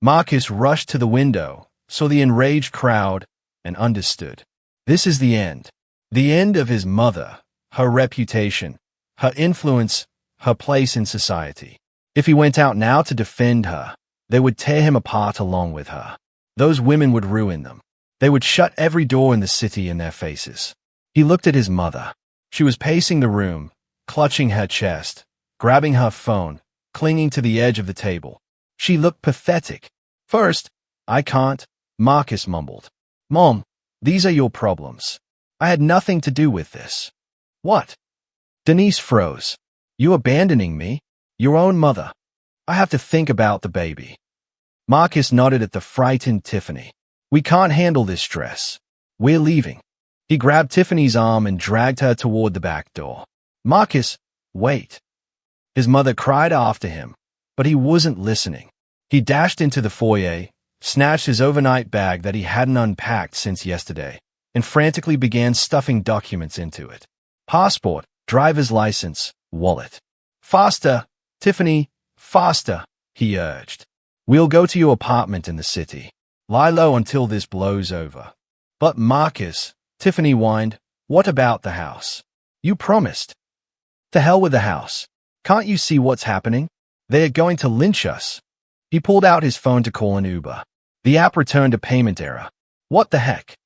Marcus rushed to the window, saw the enraged crowd, and understood. This is the end. The end of his mother, her reputation, her influence, her place in society. If he went out now to defend her, they would tear him apart along with her. Those women would ruin them. They would shut every door in the city in their faces. He looked at his mother. She was pacing the room, clutching her chest, grabbing her phone, clinging to the edge of the table. She looked pathetic. "First, I can't," Marcus mumbled. "Mom, these are your problems. I had nothing to do with this." "What?" Denise froze. "You abandoning me? Your own mother. I have to think about the baby." Marcus nodded at the frightened Tiffany. "We can't handle this stress. We're leaving." He grabbed Tiffany's arm and dragged her toward the back door. "Marcus, wait." His mother cried after him, but he wasn't listening. He dashed into the foyer, snatched his overnight bag that he hadn't unpacked since yesterday, and frantically began stuffing documents into it. Passport, driver's license, wallet. "Faster, Tiffany, faster," he urged. "We'll go to your apartment in the city. Lie low until this blows over." "But Marcus," Tiffany whined, "what about the house? You promised." "To hell with the house. Can't you see what's happening? They're going to lynch us." He pulled out his phone to call an Uber. The app returned a payment error. What the heck?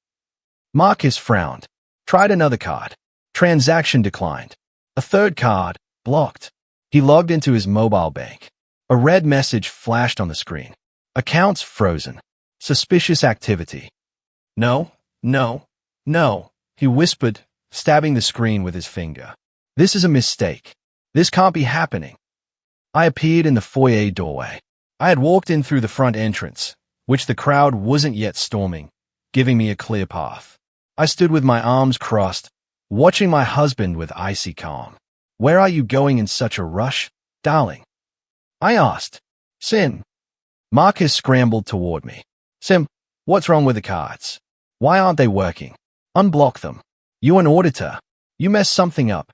Marcus frowned. Tried another card. Transaction declined. A third card, blocked. He logged into his mobile bank. A red message flashed on the screen. Accounts frozen. Suspicious activity. No, he whispered, stabbing the screen with his finger. This is a mistake. This can't be happening. I appeared in the foyer doorway. I had walked in through the front entrance, which the crowd wasn't yet storming, giving me a clear path. I stood with my arms crossed, watching my husband with icy calm. "Where are you going in such a rush, darling?" I asked. "Sim." Marcus scrambled toward me. "Sim, what's wrong with the cards? Why aren't they working? Unblock them. You're an auditor. You messed something up."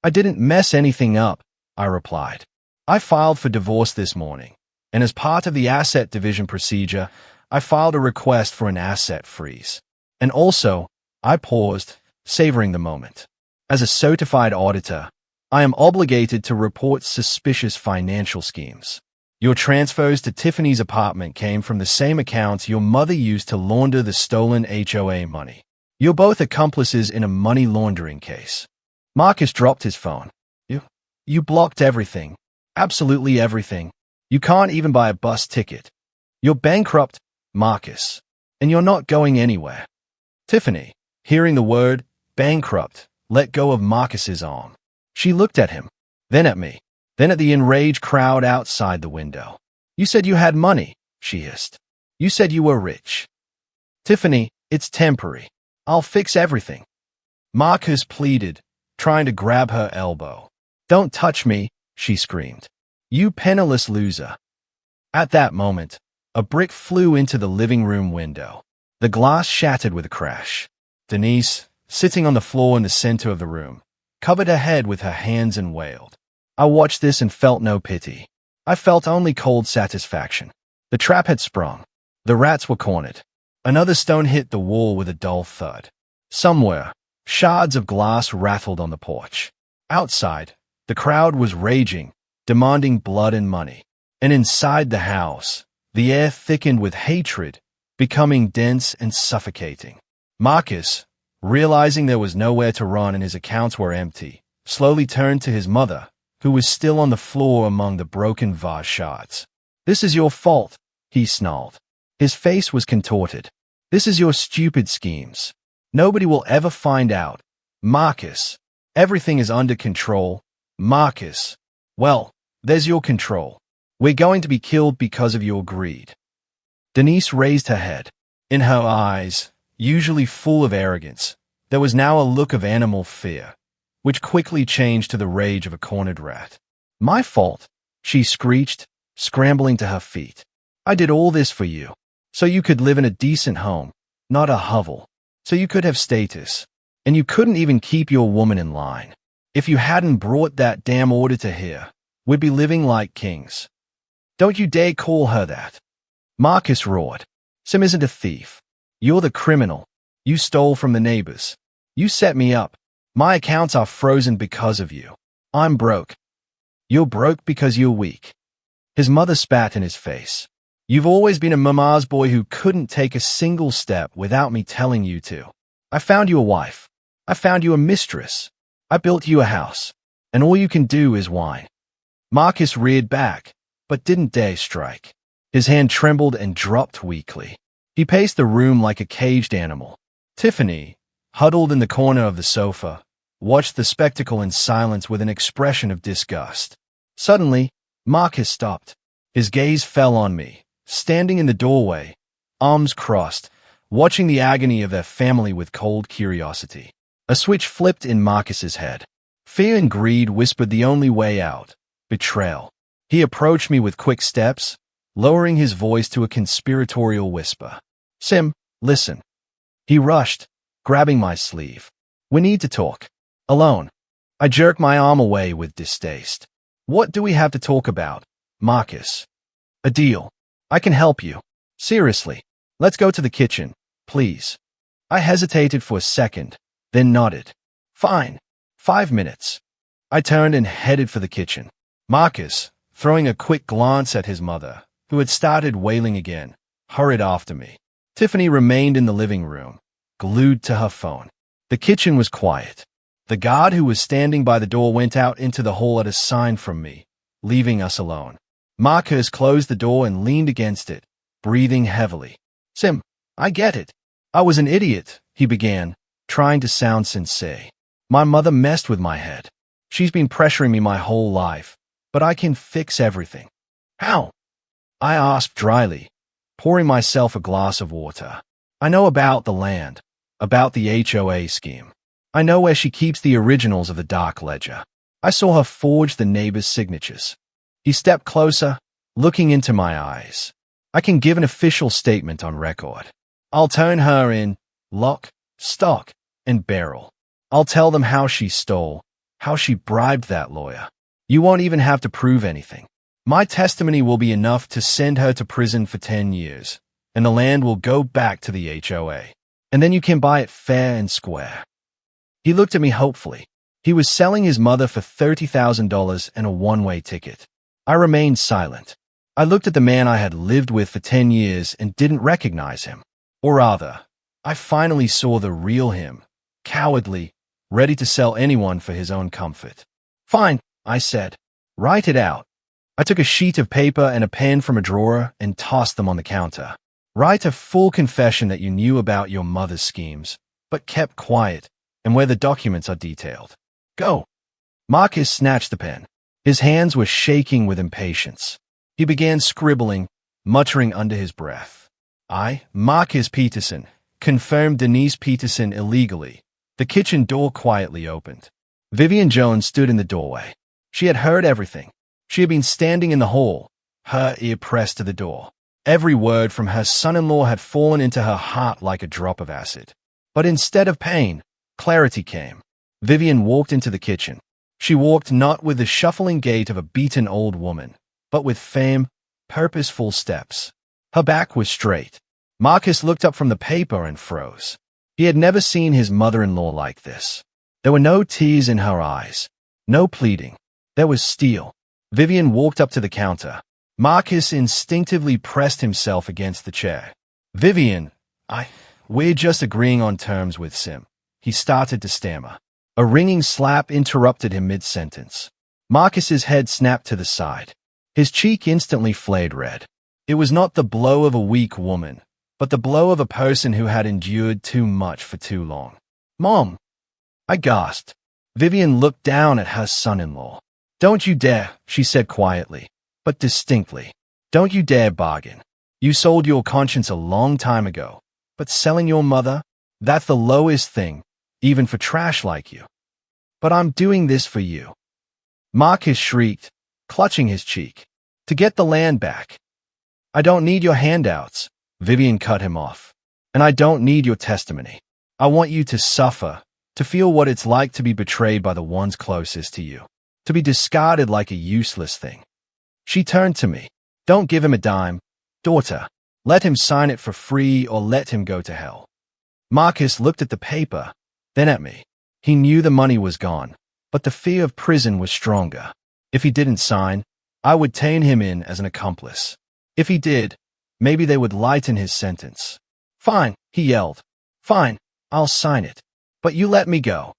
"I didn't mess anything up," I replied. "I filed for divorce this morning, and as part of the asset division procedure, I filed a request for an asset freeze. And also," I paused, savoring the moment, As a certified auditor, I am obligated to report suspicious financial schemes. Your transfers to Tiffany's apartment came from the same accounts your mother used to launder the stolen HOA money. You're both accomplices in a money laundering case. Marcus dropped his phone. You blocked everything. Absolutely everything. You can't even buy a bus ticket. You're bankrupt, Marcus. And you're not going anywhere. Tiffany, hearing the word bankrupt, let go of Marcus's arm. She looked at him, then at me, then at the enraged crowd outside the window. You said you had money, she hissed. You said you were rich. Tiffany, it's temporary. I'll fix everything. Marcus pleaded, trying to grab her elbow. Don't touch me, she screamed. You penniless loser. At that moment, a brick flew into the living room window. The glass shattered with a crash. Denise, sitting on the floor in the center of the room, covered her head with her hands and wailed. I watched this and felt no pity. I felt only cold satisfaction. The trap had sprung. The rats were cornered. Another stone hit the wall with a dull thud. Somewhere, shards of glass rattled on the porch. Outside, the crowd was raging, demanding blood and money. And inside the house, the air thickened with hatred, becoming dense and suffocating. Marcus, realizing there was nowhere to run and his accounts were empty, slowly turned to his mother, who was still on the floor among the broken vase shards. This is your fault, he snarled. His face was contorted. This is your stupid schemes. Nobody will ever find out. Marcus, everything is under control. Marcus, well, there's your control. We're going to be killed because of your greed. Denise raised her head. In her eyes, usually full of arrogance, there was now a look of animal fear, which quickly changed to the rage of a cornered rat. My fault, she screeched, scrambling to her feet. I did all this for you, so you could live in a decent home, not a hovel, so you could have status, and you couldn't even keep your woman in line. If you hadn't brought that damn order to here, we'd be living like kings. Don't you dare call her that. Marcus roared. Sim isn't a thief. You're the criminal. You stole from the neighbors. You set me up. My accounts are frozen because of you. I'm broke. You're broke because you're weak. His mother spat in his face. You've always been a mama's boy who couldn't take a single step without me telling you to. I found you a wife. I found you a mistress. I built you a house. And all you can do is whine. Marcus reared back, but didn't dare strike. His hand trembled and dropped weakly. He paced the room like a caged animal. Tiffany, huddled in the corner of the sofa, watched the spectacle in silence with an expression of disgust. Suddenly, Marcus stopped. His gaze fell on me, standing in the doorway, arms crossed, watching the agony of their family with cold curiosity. A switch flipped in Marcus's head. Fear and greed whispered the only way out: betrayal. He approached me with quick steps, lowering his voice to a conspiratorial whisper. Sim, listen. He rushed, grabbing my sleeve. We need to talk. Alone. I jerked my arm away with distaste. What do we have to talk about, Marcus? A deal. I can help you. Seriously. Let's go to the kitchen, please. I hesitated for a second, then nodded. Fine. 5 minutes. I turned and headed for the kitchen. Marcus, throwing a quick glance at his mother, who had started wailing again, hurried after me. Tiffany remained in the living room, glued to her phone. The kitchen was quiet. The guard who was standing by the door went out into the hall at a sign from me, leaving us alone. Marcus closed the door and leaned against it, breathing heavily. Sim, I get it. I was an idiot, he began, trying to sound sincere. My mother messed with my head. She's been pressuring me my whole life, but I can fix everything. How? I asked dryly, pouring myself a glass of water. I know about the land, about the HOA scheme. I know where she keeps the originals of the dark ledger. I saw her forge the neighbors' signatures. He stepped closer, looking into my eyes. I can give an official statement on record. I'll turn her in, lock, stock, and barrel. I'll tell them how she stole, how she bribed that lawyer. You won't even have to prove anything. My testimony will be enough to send her to prison for 10 years, and the land will go back to the HOA. And then you can buy it fair and square. He looked at me hopefully. He was selling his mother for $30,000 and a one-way ticket. I remained silent. I looked at the man I had lived with for 10 years and didn't recognize him. Or rather, I finally saw the real him, cowardly, ready to sell anyone for his own comfort. Fine, I said. Write it out. I took a sheet of paper and a pen from a drawer and tossed them on the counter. Write a full confession that you knew about your mother's schemes, but kept quiet, and where the documents are detailed. Go. Marcus snatched the pen. His hands were shaking with impatience. He began scribbling, muttering under his breath. I, Marcus Peterson, confirmed Denise Peterson illegally. The kitchen door quietly opened. Vivian Jones stood in the doorway. She had heard everything. She had been standing in the hall, her ear pressed to the door. Every word from her son-in-law had fallen into her heart like a drop of acid. But instead of pain, clarity came. Vivian walked into the kitchen. She walked not with the shuffling gait of a beaten old woman, but with firm, purposeful steps. Her back was straight. Marcus looked up from the paper and froze. He had never seen his mother-in-law like this. There were no tears in her eyes, no pleading. There was steel. Vivian walked up to the counter. Marcus instinctively pressed himself against the chair. Vivian, we're just agreeing on terms with Sim. He started to stammer. A ringing slap interrupted him mid-sentence. Marcus's head snapped to the side. His cheek instantly flared red. It was not the blow of a weak woman, but the blow of a person who had endured too much for too long. Mom! I gasped. Vivian looked down at her son-in-law. Don't you dare, she said quietly, but distinctly. Don't you dare bargain. You sold your conscience a long time ago, but selling your mother? That's the lowest thing, even for trash like you. But I'm doing this for you. Marcus shrieked, clutching his cheek. To get the land back. I don't need your handouts, Vivian cut him off. And I don't need your testimony. I want you to suffer, to feel what it's like to be betrayed by the ones closest to you, to be discarded like a useless thing. She turned to me. Don't give him a dime. Daughter, let him sign it for free or let him go to hell. Marcus looked at the paper, then at me. He knew the money was gone, but the fear of prison was stronger. If he didn't sign, I would turn him in as an accomplice. If he did, maybe they would lighten his sentence. Fine, he yelled. Fine, I'll sign it. But you let me go.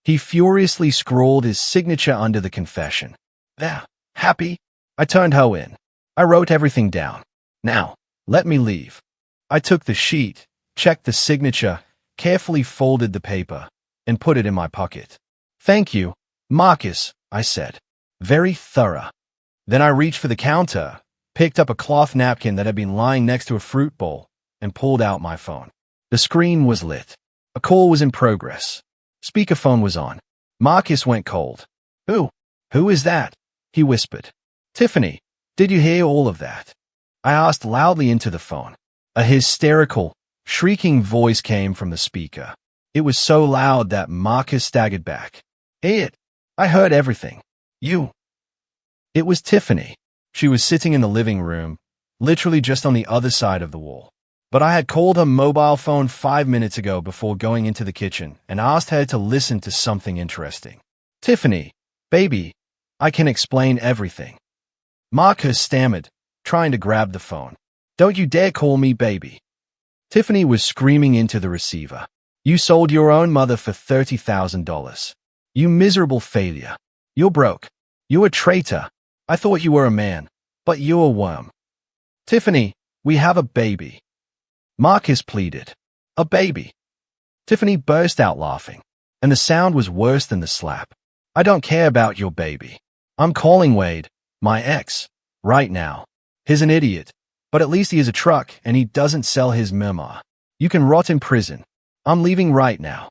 He furiously scrawled his signature under the confession. There, happy? I turned her in. I wrote everything down. Now, let me leave. I took the sheet, checked the signature, carefully folded the paper, and put it in my pocket. Thank you, Marcus, I said. Very thorough. Then I reached for the counter, picked up a cloth napkin that had been lying next to a fruit bowl, and pulled out my phone. The screen was lit. A call was in progress. Speakerphone was on. Marcus went cold. Who is that? He whispered. Tiffany, did you hear all of that? I asked loudly into the phone. A hysterical, shrieking voice came from the speaker. It was so loud that Marcus staggered back. I heard everything. You. It was Tiffany. She was sitting in the living room, literally just on the other side of the wall. But I had called her mobile phone 5 minutes ago before going into the kitchen and asked her to listen to something interesting. Tiffany, baby, I can explain everything. Marcus stammered, trying to grab the phone. Don't you dare call me baby. Tiffany was screaming into the receiver. You sold your own mother for $30,000. You miserable failure. You're broke. You're a traitor. I thought you were a man, but you're a worm. Tiffany, we have a baby. Marcus pleaded. A baby. Tiffany burst out laughing, and the sound was worse than the slap. I don't care about your baby. I'm calling Wade, my ex, right now. He's an idiot, but at least he has a truck and he doesn't sell his memoir. You can rot in prison. I'm leaving right now.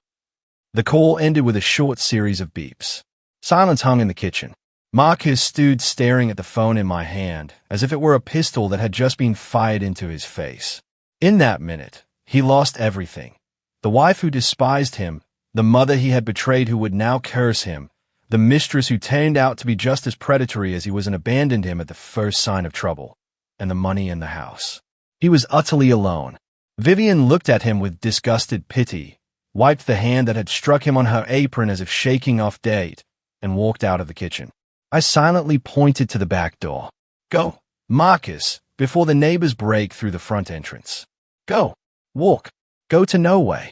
The call ended with a short series of beeps. Silence hung in the kitchen. Marcus stood staring at the phone in my hand, as if it were a pistol that had just been fired into his face. In that minute, he lost everything. The wife who despised him, the mother he had betrayed who would now curse him, the mistress who turned out to be just as predatory as he was and abandoned him at the first sign of trouble, and the money in the house. He was utterly alone. Vivian looked at him with disgusted pity, wiped the hand that had struck him on her apron as if shaking off dirt, and walked out of the kitchen. I silently pointed to the back door. Go, Marcus, before the neighbors break through the front entrance. Go, walk, go to no way.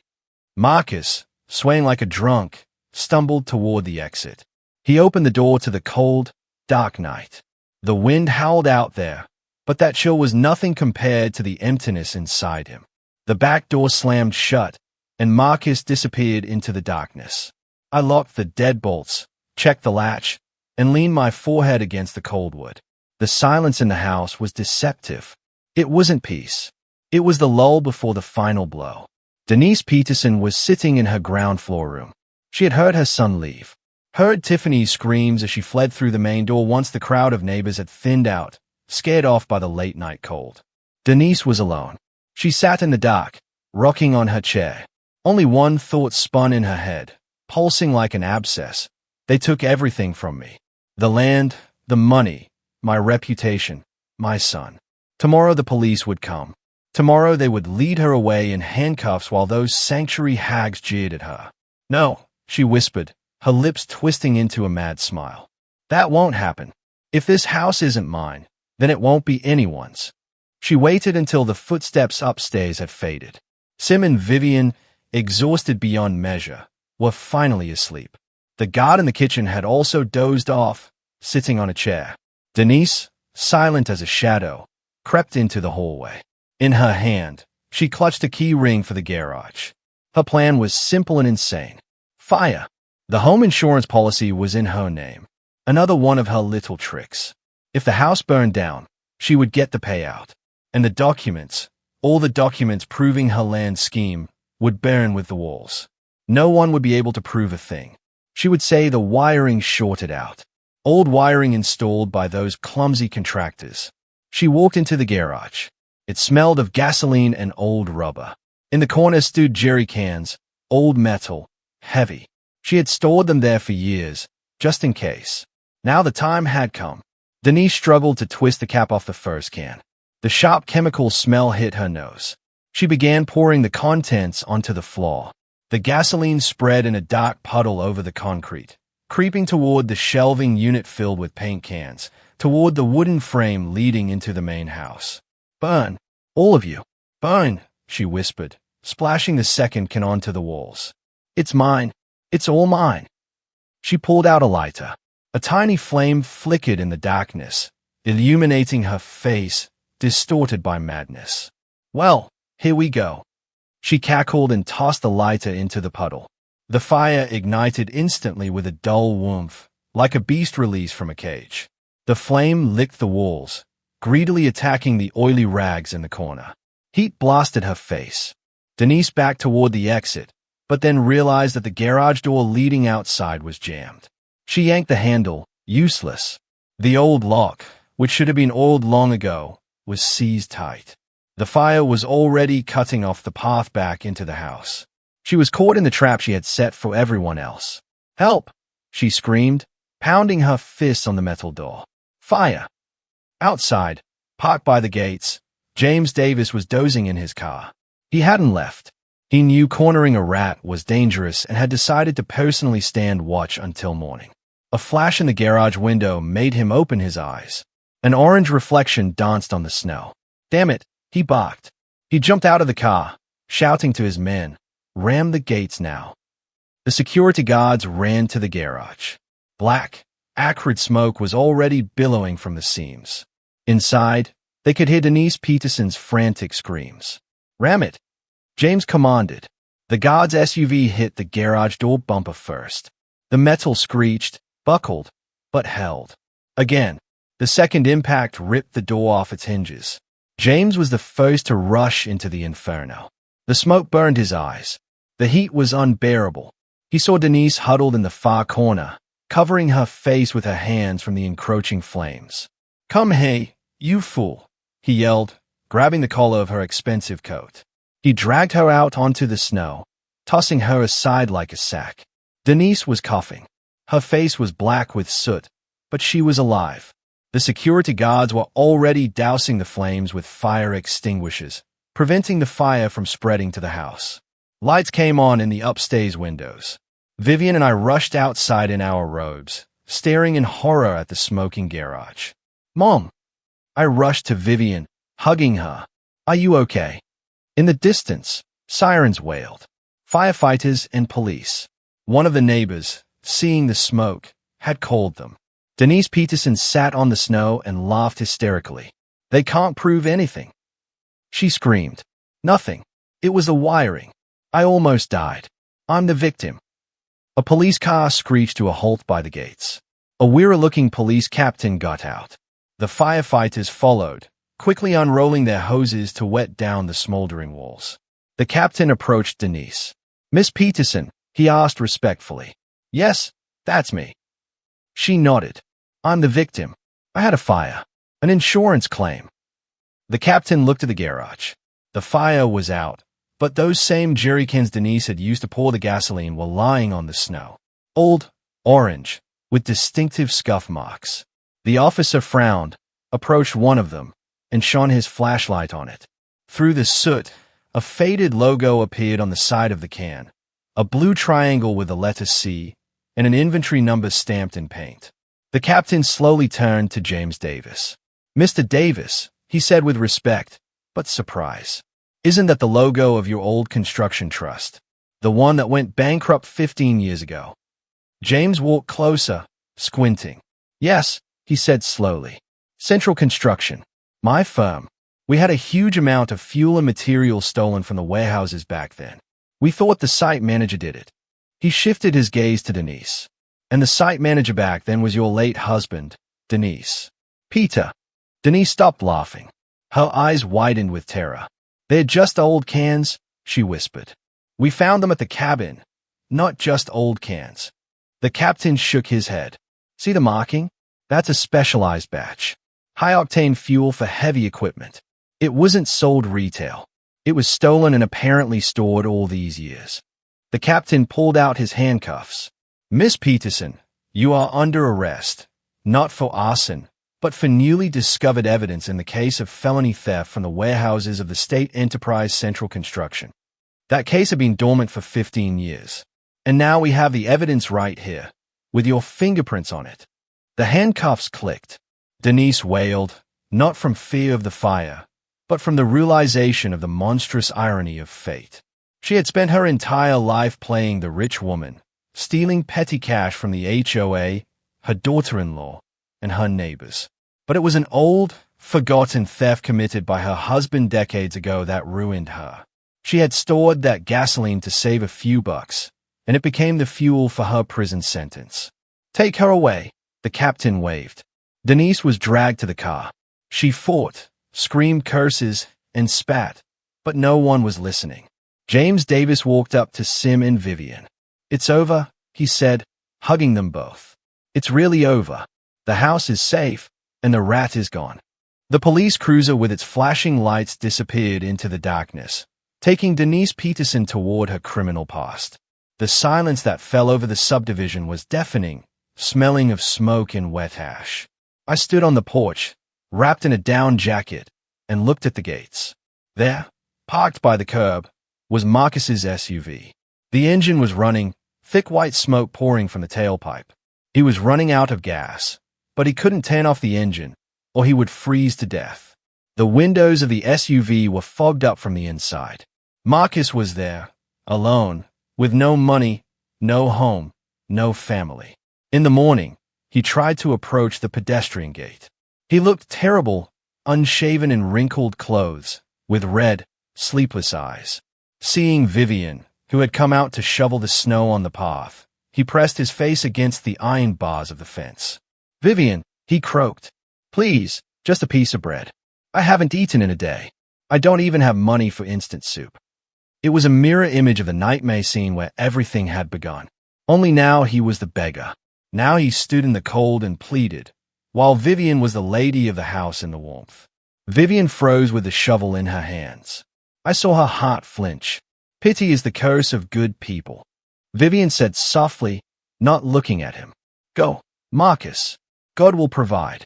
Marcus, swaying like a drunk, stumbled toward the exit. He opened the door to the cold, dark night. The wind howled out there, but that chill was nothing compared to the emptiness inside him. The back door slammed shut, and Marcus disappeared into the darkness. I locked the deadbolts, checked the latch, and leaned my forehead against the cold wood. The silence in the house was deceptive. It wasn't peace. It was the lull before the final blow. Denise Peterson was sitting in her ground floor room. She had heard her son leave, heard Tiffany's screams as she fled through the main door once the crowd of neighbors had thinned out, scared off by the late-night cold. Denise was alone. She sat in the dark, rocking on her chair. Only one thought spun in her head, pulsing like an abscess. They took everything from me. The land, the money, my reputation, my son. Tomorrow the police would come. Tomorrow they would lead her away in handcuffs while those sanctuary hags jeered at her. No, she whispered, her lips twisting into a mad smile. That won't happen. If this house isn't mine, then it won't be anyone's. She waited until the footsteps upstairs had faded. Sim and Vivian, exhausted beyond measure, were finally asleep. The guard in the kitchen had also dozed off, sitting on a chair. Denise, silent as a shadow, crept into the hallway. In her hand, she clutched a key ring for the garage. Her plan was simple and insane. Fire. The home insurance policy was in her name. Another one of her little tricks. If the house burned down, she would get the payout. And the documents, all the documents proving her land scheme, would burn with the walls. No one would be able to prove a thing. She would say the wiring shorted out. Old wiring installed by those clumsy contractors. She walked into the garage. It smelled of gasoline and old rubber. In the corner stood jerry cans, old metal, heavy. She had stored them there for years, just in case. Now the time had come. Denise struggled to twist the cap off the first can. The sharp chemical smell hit her nose. She began pouring the contents onto the floor. The gasoline spread in a dark puddle over the concrete, creeping toward the shelving unit filled with paint cans, toward the wooden frame leading into the main house. Burn, all of you. Burn, she whispered, splashing the second can onto the walls. It's mine. It's all mine. She pulled out a lighter. A tiny flame flickered in the darkness, illuminating her face, distorted by madness. Well, here we go. She cackled and tossed the lighter into the puddle. The fire ignited instantly with a dull warmth, like a beast released from a cage. The flame licked the walls, greedily attacking the oily rags in the corner. Heat blasted her face. Denise backed toward the exit, but then realized that the garage door leading outside was jammed. She yanked the handle, useless. The old lock, which should have been oiled long ago, was seized tight. The fire was already cutting off the path back into the house. She was caught in the trap she had set for everyone else. Help! She screamed, pounding her fists on the metal door. Fire! Outside, parked by the gates, James Davis was dozing in his car. He hadn't left. He knew cornering a rat was dangerous and had decided to personally stand watch until morning. A flash in the garage window made him open his eyes. An orange reflection danced on the snow. Damn it, he barked. He jumped out of the car, shouting to his men, "Ram the gates now." The security guards ran to the garage. Black, acrid smoke was already billowing from the seams. Inside, they could hear Denise Peterson's frantic screams. "Ram it!" James commanded. The guard's SUV hit the garage door bumper first. The metal screeched, buckled, but held. Again, the second impact ripped the door off its hinges. James was the first to rush into the inferno. The smoke burned his eyes. The heat was unbearable. He saw Denise huddled in the far corner, covering her face with her hands from the encroaching flames. "Come hey, you fool," he yelled, grabbing the collar of her expensive coat. He dragged her out onto the snow, tossing her aside like a sack. Denise was coughing. Her face was black with soot, but she was alive. The security guards were already dousing the flames with fire extinguishers, preventing the fire from spreading to the house. Lights came on in the upstairs windows. Vivian and I rushed outside in our robes, staring in horror at the smoking garage. "Mom!" I rushed to Vivian, hugging her. "Are you okay?" In the distance, sirens wailed. Firefighters and police. One of the neighbors, seeing the smoke, had called them. Denise Peterson sat on the snow and laughed hysterically. "They can't prove anything," she screamed. "Nothing. It was the wiring. I almost died. I'm the victim." A police car screeched to a halt by the gates. A weary-looking police captain got out. The firefighters followed, quickly unrolling their hoses to wet down the smoldering walls. The captain approached Denise. "Miss Peterson," he asked respectfully. "Yes, that's me." She nodded. "I'm the victim. I had a fire. An insurance claim." The captain looked at the garage. The fire was out, but those same jerry cans Denise had used to pour the gasoline were lying on the snow. Old, orange, with distinctive scuff marks. The officer frowned, approached one of them, and shone his flashlight on it. Through the soot, a faded logo appeared on the side of the can, a blue triangle with the letter C, and an inventory number stamped in paint. The captain slowly turned to James Davis. "Mr. Davis," he said with respect, but surprise. "Isn't that the logo of your old construction trust? The one that went bankrupt 15 years ago?" James walked closer, squinting. "Yes," he said slowly. "Central Construction. My firm. We had a huge amount of fuel and materials stolen from the warehouses back then. We thought the site manager did it." He shifted his gaze to Denise. "And the site manager back then was your late husband, Denise." "Peter." Denise stopped laughing. Her eyes widened with terror. "They're just old cans," she whispered. "We found them at the cabin. Not just old cans." The captain shook his head. "See the marking? That's a specialized batch. High-octane fuel for heavy equipment. It wasn't sold retail. It was stolen and apparently stored all these years." The captain pulled out his handcuffs. "Miss Peterson, you are under arrest, not for arson, but for newly discovered evidence in the case of felony theft from the warehouses of the State Enterprise Central Construction. That case had been dormant for 15 years. And now we have the evidence right here, with your fingerprints on it." The handcuffs clicked. Denise wailed, not from fear of the fire, but from the realization of the monstrous irony of fate. She had spent her entire life playing the rich woman, stealing petty cash from the HOA, her daughter-in-law, and her neighbors. But it was an old, forgotten theft committed by her husband decades ago that ruined her. She had stored that gasoline to save a few bucks, and it became the fuel for her prison sentence. "Take her away," the captain waved. Denise was dragged to the car. She fought, screamed curses, and spat, but no one was listening. James Davis walked up to Sim and Vivian. "It's over," he said, hugging them both. "It's really over. The house is safe, and the rat is gone." The police cruiser with its flashing lights disappeared into the darkness, taking Denise Peterson toward her criminal past. The silence that fell over the subdivision was deafening, smelling of smoke and wet ash. I stood on the porch, wrapped in a down jacket, and looked at the gates. There, parked by the curb, was Marcus's SUV. The engine was running, thick white smoke pouring from the tailpipe. He was running out of gas, but he couldn't turn off the engine, or he would freeze to death. The windows of the SUV were fogged up from the inside. Marcus was there, alone, with no money, no home, no family. In the morning, he tried to approach the pedestrian gate. He looked terrible, unshaven in wrinkled clothes, with red, sleepless eyes. Seeing Vivian, who had come out to shovel the snow on the path, he pressed his face against the iron bars of the fence. "Vivian," he croaked. "Please, just a piece of bread. I haven't eaten in a day. I don't even have money for instant soup." It was a mirror image of the nightmare scene where everything had begun. Only now he was the beggar. Now he stood in the cold and pleaded, while Vivian was the lady of the house in the warmth. Vivian froze with the shovel in her hands. I saw her heart flinch. "Pity is the curse of good people," Vivian said softly, not looking at him. "Go, Marcus. God will provide."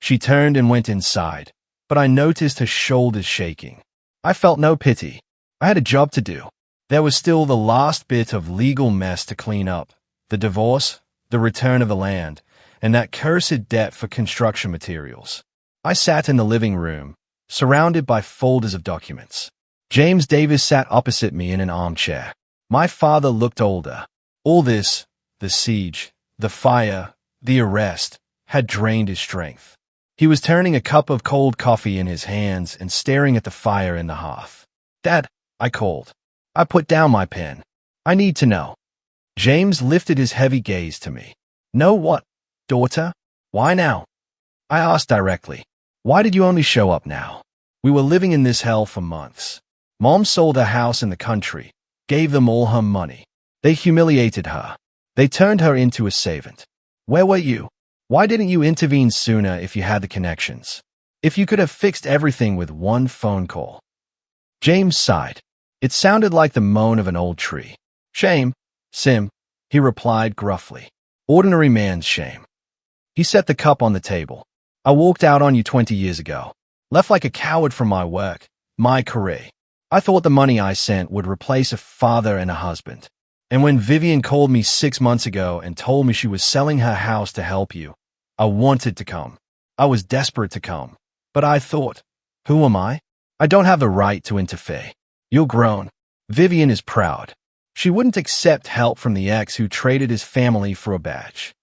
She turned and went inside, but I noticed her shoulders shaking. I felt no pity. I had a job to do. There was still the last bit of legal mess to clean up: the divorce, the return of the land, and that cursed debt for construction materials. I sat in the living room, surrounded by folders of documents. James Davis sat opposite me in an armchair. My father looked older. All this, the siege, the fire, the arrest, had drained his strength. He was turning a cup of cold coffee in his hands and staring at the fire in the hearth. "Dad," I called. I put down my pen. "I need to know." James lifted his heavy gaze to me. "Know what, daughter? Why now?" I asked directly. "Why did you only show up now? We were living in this hell for months. Mom sold her house in the country, gave them all her money. They humiliated her. They turned her into a servant. Where were you? Why didn't you intervene sooner if you had the connections? If you could have fixed everything with one phone call?" James sighed. It sounded like the moan of an old tree. "Shame, Sim," he replied gruffly. "Ordinary man's shame." He set the cup on the table. "I walked out on you 20 years ago. Left like a coward from my work, my career. I thought the money I sent would replace a father and a husband. And when Vivian called me 6 months ago and told me she was selling her house to help you, I wanted to come. I was desperate to come. But I thought, who am I? I don't have the right to interfere. You're grown. Vivian is proud. She wouldn't accept help from the ex who traded his family for a badge."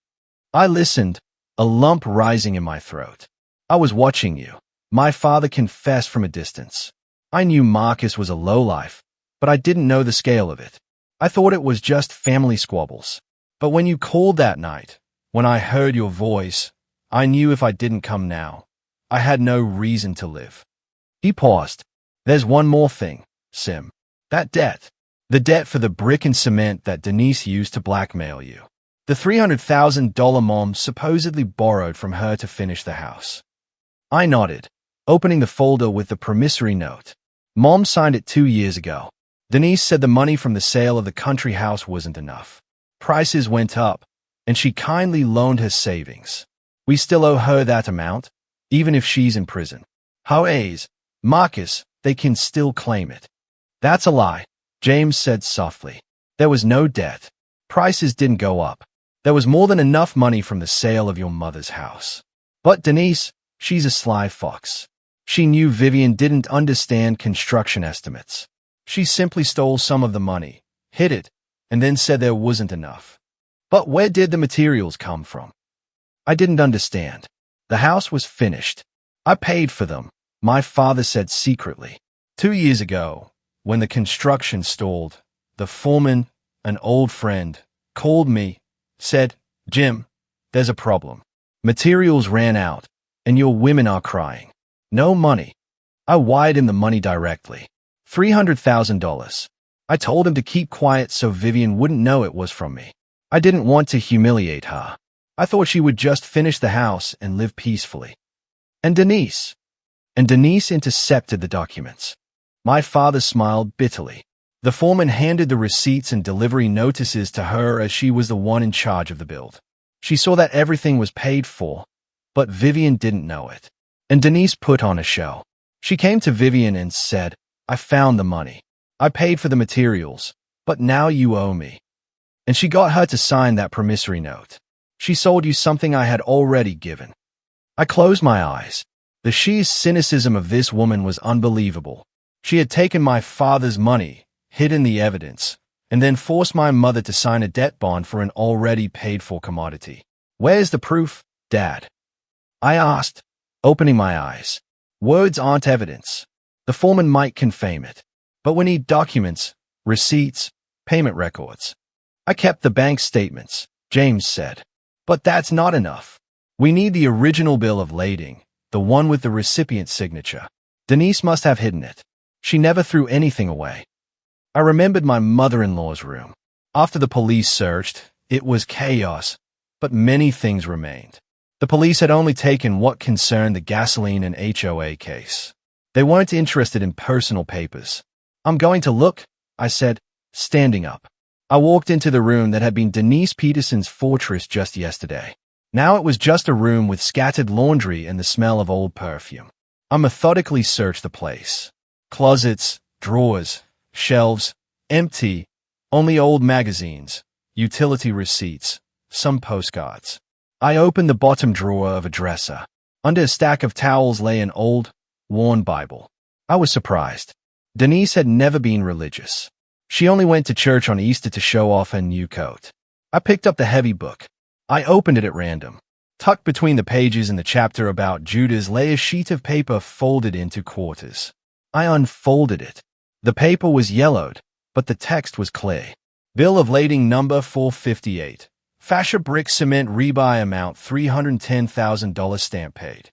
I listened, a lump rising in my throat. "I was watching you," my father confessed from a distance. "I knew Marcus was a lowlife, but I didn't know the scale of it. I thought it was just family squabbles. But when you called that night, when I heard your voice, I knew if I didn't come now, I had no reason to live." He paused. "There's one more thing, Sim. That debt. The debt for the brick and cement that Denise used to blackmail you. The $300,000 Mom supposedly borrowed from her to finish the house." I nodded, opening the folder with the promissory note. "Mom signed it 2 years ago. Denise said the money from the sale of the country house wasn't enough. Prices went up, and she kindly loaned her savings. We still owe her that amount, even if she's in prison. However, Marcus, they can still claim it." "That's a lie," James said softly. "There was no debt. Prices didn't go up. There was more than enough money from the sale of your mother's house. But Denise, she's a sly fox. She knew Vivian didn't understand construction estimates. She simply stole some of the money, hid it, and then said there wasn't enough. But where did the materials come from?" I didn't understand. "The house was finished. I paid for them," my father said secretly. 2 years ago, when the construction stalled, the foreman, an old friend, called me, said, 'Jim, there's a problem. Materials ran out, and your women are crying. No money.' I wired him the money directly. $300,000. I told him to keep quiet so Vivian wouldn't know it was from me. I didn't want to humiliate her. I thought she would just finish the house and live peacefully. And Denise intercepted the documents." My father smiled bitterly. "The foreman handed the receipts and delivery notices to her as she was the one in charge of the build. She saw that everything was paid for, but Vivian didn't know it. And Denise put on a show. She came to Vivian and said, 'I found the money. I paid for the materials, but now you owe me.' And she got her to sign that promissory note. She sold you something I had already given." I closed my eyes. The sheer cynicism of this woman was unbelievable. She had taken my father's money, hidden the evidence, and then forced my mother to sign a debt bond for an already paid-for commodity. "Where's the proof, Dad?" I asked, opening my eyes. "Words aren't evidence. The foreman might confirm it, but we need documents, receipts, payment records." "I kept the bank statements," James said. "But that's not enough. We need the original bill of lading, the one with the recipient's signature. Denise must have hidden it. She never threw anything away." I remembered my mother-in-law's room. After the police searched, it was chaos, but many things remained. The police had only taken what concerned the gasoline and HOA case. They weren't interested in personal papers. "I'm going to look," I said, standing up. I walked into the room that had been Denise Peterson's fortress just yesterday. Now it was just a room with scattered laundry and the smell of old perfume. I methodically searched the place. Closets, drawers, shelves, Empty. Only old magazines, utility receipts, some postcards. I opened the bottom drawer of a dresser. Under a stack of towels lay an old, worn Bible. I was surprised. Denise had never been religious. She only went to church on Easter to show off her new coat. I picked up the heavy book. I opened it at random. Tucked between the pages in the chapter about Judas lay a sheet of paper folded into quarters. I unfolded it. The paper was yellowed, but the text was clear. Bill of lading number 458. Fascia brick cement rebuy amount $310,000 stamp paid.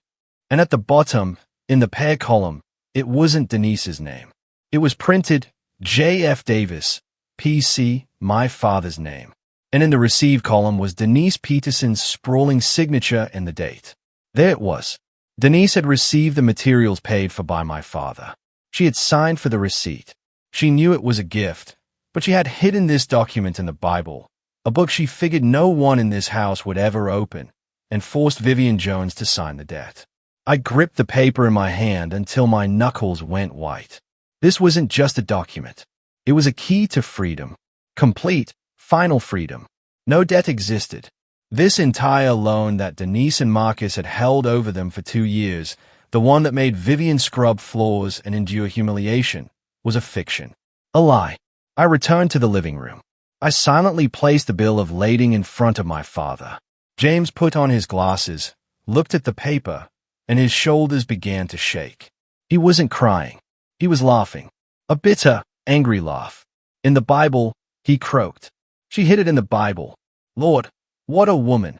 And at the bottom, in the pair column, it wasn't Denise's name. It was printed J.F. Davis, P.C., my father's name. And in the receive column was Denise Peterson's sprawling signature and the date. There it was. Denise had received the materials paid for by my father. She had signed for the receipt. She knew it was a gift, but she had hidden this document in the Bible, a book she figured no one in this house would ever open, and forced Vivian Jones to sign the debt. I gripped the paper in my hand until my knuckles went white. This wasn't just a document. It was a key to freedom. Complete, final freedom. No debt existed. This entire loan that Denise and Marcus had held over them for 2 years, the one that made Vivian scrub floors and endure humiliation, was a fiction. A lie. I returned to the living room. I silently placed the bill of lading in front of my father. James put on his glasses, looked at the paper, and his shoulders began to shake. He wasn't crying. He was laughing. A bitter, angry laugh. In the Bible, he croaked. She hid it in the Bible. Lord, what a woman.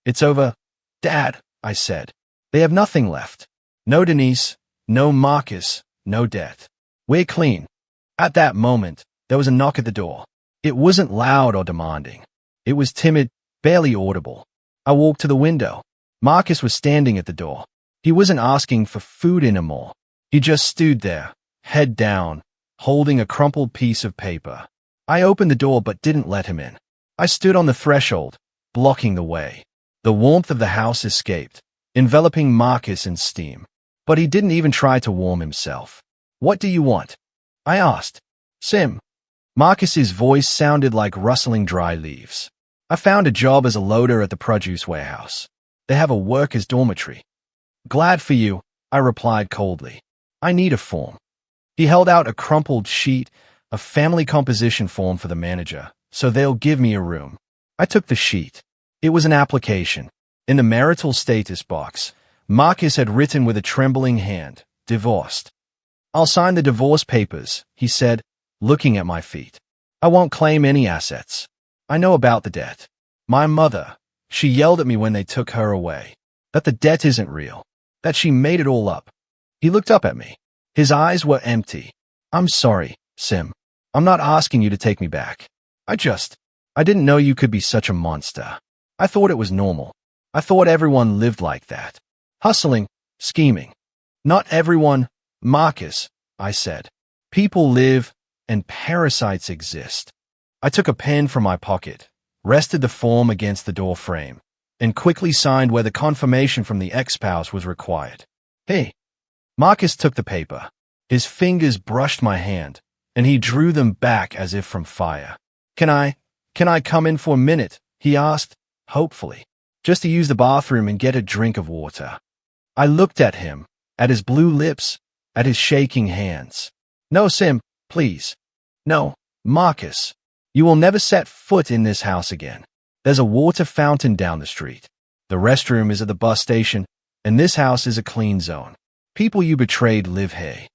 It's over. Dad, I said. They have nothing left. No Denise, no Marcus, no debt. We're clean. At that moment, there was a knock at the door. It wasn't loud or demanding. It was timid, barely audible. I walked to the window. Marcus was standing at the door. He wasn't asking for food anymore. He just stood there, head down, holding a crumpled piece of paper. I opened the door but didn't let him in. I stood on the threshold, blocking the way. The warmth of the house escaped, enveloping Marcus in steam. But he didn't even try to warm himself. What do you want? I asked. Sim. Marcus's voice sounded like rustling dry leaves. I found a job as a loader at the produce warehouse. They have a workers' dormitory. Glad for you, I replied coldly. I need a form. He held out a crumpled sheet, a family composition form for the manager, so they'll give me a room. I took the sheet. It was an application. In the marital status box, Marcus had written with a trembling hand, divorced. I'll sign the divorce papers, he said, looking at my feet. I won't claim any assets. I know about the debt. My mother, she yelled at me when they took her away, that the debt isn't real, that she made it all up. He looked up at me. His eyes were empty. I'm sorry, Sim. I'm not asking you to take me back. I didn't know you could be such a monster. I thought it was normal. I thought everyone lived like that. Hustling, scheming. Not everyone, Marcus, I said. People live, and parasites exist. I took a pen from my pocket, rested the form against the door frame, and quickly signed where the confirmation from the ex-spouse was required. Hey. Marcus took the paper. His fingers brushed my hand, and he drew them back as if from fire. Can I come in for a minute? He asked, hopefully, just to use the bathroom and get a drink of water. I looked at him, at his blue lips, at his shaking hands. No, Sim, please. No, Marcus. You will never set foot in this house again. There's a water fountain down the street. The restroom is at the bus station, and this house is a clean zone. People you betrayed live here.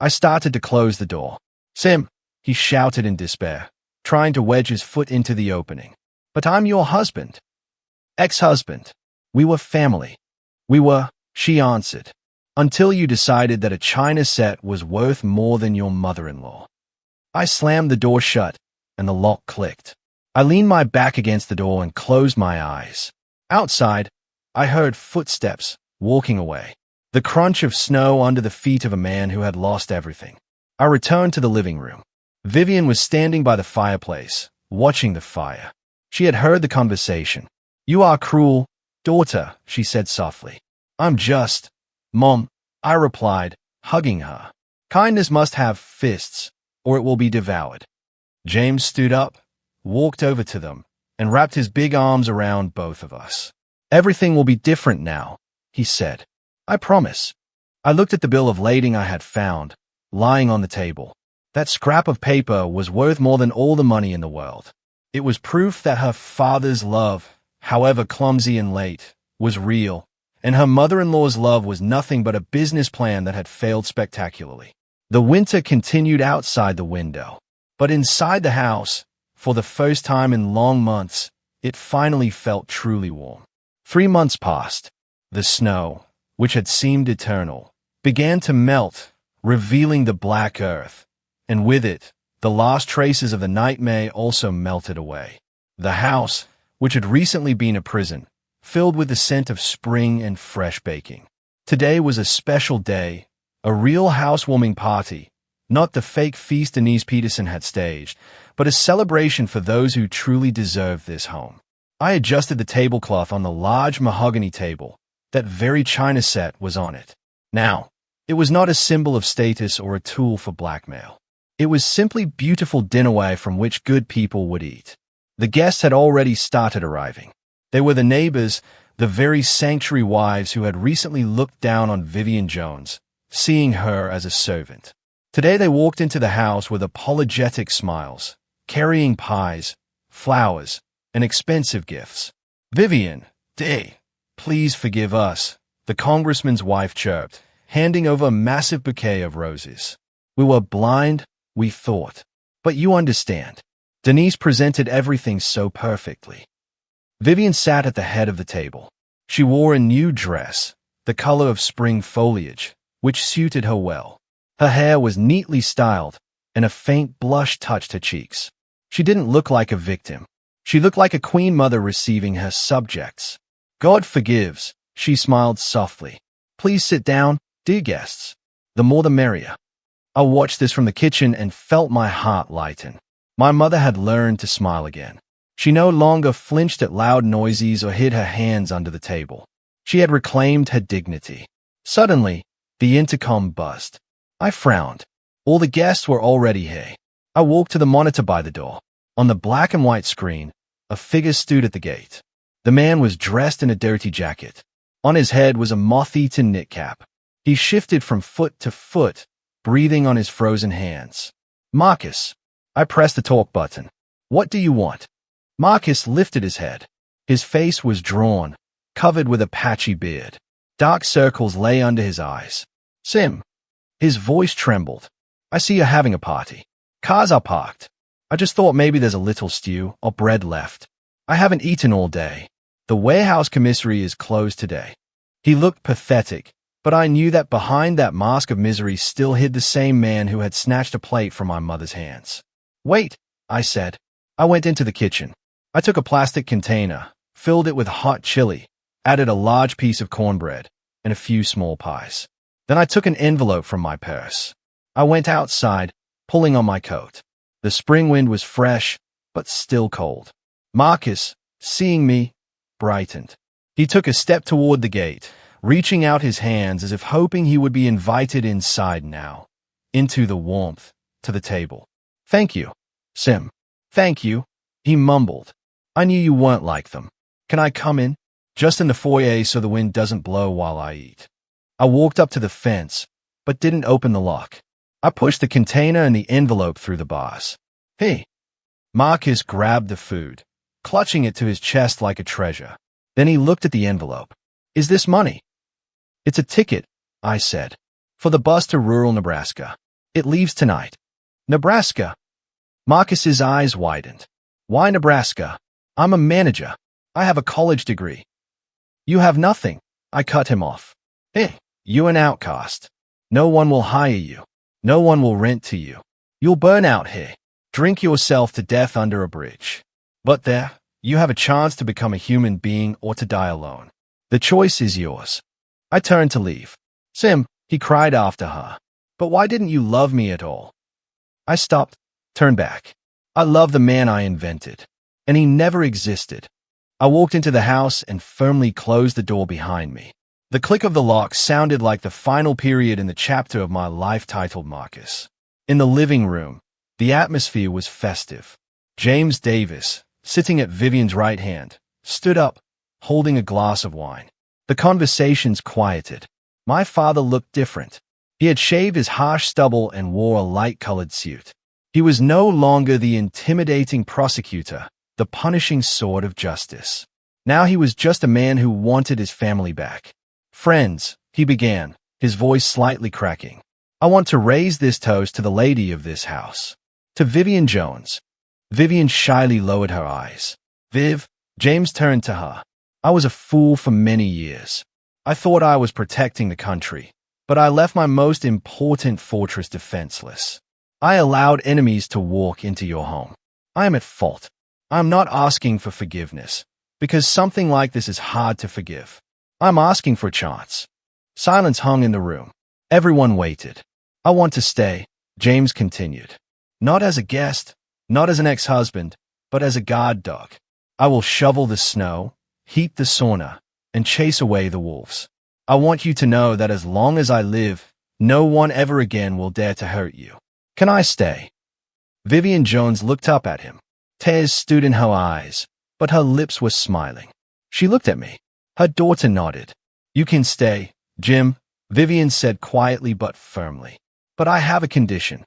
I started to close the door. Sim, he shouted in despair, trying to wedge his foot into the opening. But I'm your husband. Ex-husband. We were family. We were, she answered, until you decided that a china set was worth more than your mother-in-law. I slammed the door shut, and the lock clicked. I leaned my back against the door and closed my eyes. Outside, I heard footsteps, walking away. The crunch of snow under the feet of a man who had lost everything. I returned to the living room. Vivian was standing by the fireplace, watching the fire. She had heard the conversation. You are cruel, daughter, she said softly. I'm just, Mom, I replied, hugging her. Kindness must have fists. or it will be devoured. James stood up, walked over to them, and wrapped his big arms around both of us. Everything will be different now, he said. I promise. I looked at the bill of lading I had found, lying on the table. That scrap of paper was worth more than all the money in the world. It was proof that her father's love, however clumsy and late, was real, and her mother-in-law's love was nothing but a business plan that had failed spectacularly. The winter continued outside the window, but inside the house, for the first time in long months, it finally felt truly warm. 3 months passed. The snow, which had seemed eternal, began to melt, revealing the black earth, and with it, the last traces of the nightmare also melted away. The house, which had recently been a prison, filled with the scent of spring and fresh baking. Today was a special day, a real housewarming party, not the fake feast Denise Peterson had staged, but a celebration for those who truly deserved this home. I adjusted the tablecloth on the large mahogany table. That very china set was on it. Now, it was not a symbol of status or a tool for blackmail. It was simply beautiful dinnerware from which good people would eat. The guests had already started arriving. They were the neighbors, the very sanctuary wives who had recently looked down on Vivian Jones, seeing her as a servant. Today they walked into the house with apologetic smiles, carrying pies, flowers, and expensive gifts. Vivian, please forgive us, the congressman's wife chirped, handing over a massive bouquet of roses. We were blind, we thought. But you understand. Denise presented everything so perfectly. Vivian sat at the head of the table. She wore a new dress, the color of spring foliage, which suited her well. Her hair was neatly styled, and a faint blush touched her cheeks. She didn't look like a victim. She looked like a queen mother receiving her subjects. God forgives, she smiled softly. Please sit down, dear guests. The more the merrier. I watched this from the kitchen and felt my heart lighten. My mother had learned to smile again. She no longer flinched at loud noises or hid her hands under the table. She had reclaimed her dignity. Suddenly, the intercom buzzed. I frowned. All the guests were already here. I walked to the monitor by the door. On the black and white screen, a figure stood at the gate. The man was dressed in a dirty jacket. On his head was a moth-eaten knit cap. He shifted from foot to foot, breathing on his frozen hands. Marcus. I pressed the talk button. What do you want? Marcus lifted his head. His face was drawn, covered with a patchy beard. Dark circles lay under his eyes. Sim. His voice trembled. I see you're having a party. Cars are parked. I just thought maybe there's a little stew or bread left. I haven't eaten all day. The warehouse commissary is closed today. He looked pathetic, but I knew that behind that mask of misery still hid the same man who had snatched a plate from my mother's hands. Wait, I said. I went into the kitchen. I took a plastic container, filled it with hot chili, added a large piece of cornbread, and a few small pies. Then I took an envelope from my purse. I went outside, pulling on my coat. The spring wind was fresh, but still cold. Marcus, seeing me, brightened. He took a step toward the gate, reaching out his hands as if hoping he would be invited inside now, into the warmth, to the table. Thank you, Sim. Thank you, he mumbled. I knew you weren't like them. Can I come in? Just in the foyer so the wind doesn't blow while I eat. I walked up to the fence, but didn't open the lock. I pushed the container and the envelope through the bars. Hey. Marcus grabbed the food, clutching it to his chest like a treasure. Then he looked at the envelope. Is this money? It's a ticket, I said, for the bus to rural Nebraska. It leaves tonight. Nebraska? Marcus's eyes widened. Why Nebraska? I'm a manager. I have a college degree. You have nothing. I cut him off. Hey, you an outcast. No one will hire you. No one will rent to you. You'll burn out here. Drink yourself to death under a bridge. But there, you have a chance to become a human being or to die alone. The choice is yours. I turned to leave. Sim, he cried after her. But why didn't you love me at all? I stopped, turned back. I love the man I invented, and he never existed. I walked into the house and firmly closed the door behind me. The click of the lock sounded like the final period in the chapter of my life titled Marcus. In the living room, The atmosphere was festive. James Davis, sitting at Vivian's right hand, stood up, holding a glass of wine. The conversations quieted. My father looked different. He had shaved his harsh stubble and wore a light-colored suit. He was no longer the intimidating prosecutor, the punishing sword of justice. Now he was just a man who wanted his family back. "Friends," he began, his voice slightly cracking. "I want to raise this toast to the lady of this house. To Vivian Jones." Vivian shyly lowered her eyes. "Viv," James turned to her. "I was a fool for many years. I thought I was protecting the country, but I left my most important fortress defenseless. I allowed enemies to walk into your home. I am at fault. I am not asking for forgiveness, because something like this is hard to forgive. I'm asking for a chance." Silence hung in the room. Everyone waited. "I want to stay," James continued. "Not as a guest, not as an ex-husband, but as a guard dog. I will shovel the snow, heat the sauna, and chase away the wolves. I want you to know that as long as I live, no one ever again will dare to hurt you. Can I stay?" Vivian Jones looked up at him. Tears stood in her eyes, but her lips were smiling. She looked at me. Her daughter nodded. "You can stay, Jim," Vivian said quietly but firmly. "But I have a condition."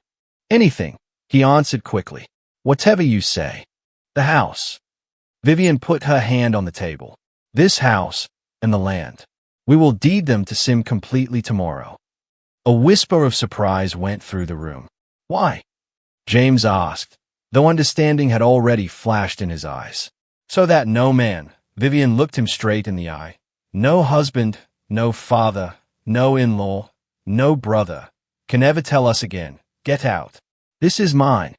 "Anything," he answered quickly. "Whatever you say." "The house." Vivian put her hand on the table. "This house and the land. We will deed them to Sim completely tomorrow." A whisper of surprise went through the room. "Why?" James asked, though understanding had already flashed in his eyes. "So that no man," Vivian looked him straight in the eye, "no husband, no father, no in-law, no brother, can ever tell us again, 'Get out. This is mine.'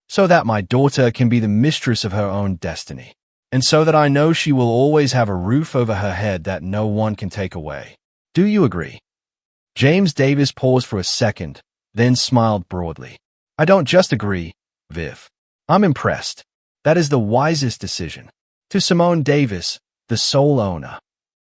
So that my daughter can be the mistress of her own destiny. And so that I know she will always have a roof over her head that no one can take away. Do you agree?" James Davis paused for a second, then smiled broadly. "I don't just agree, Viv. I'm impressed. That is the wisest decision." To Simone Davis, the sole owner.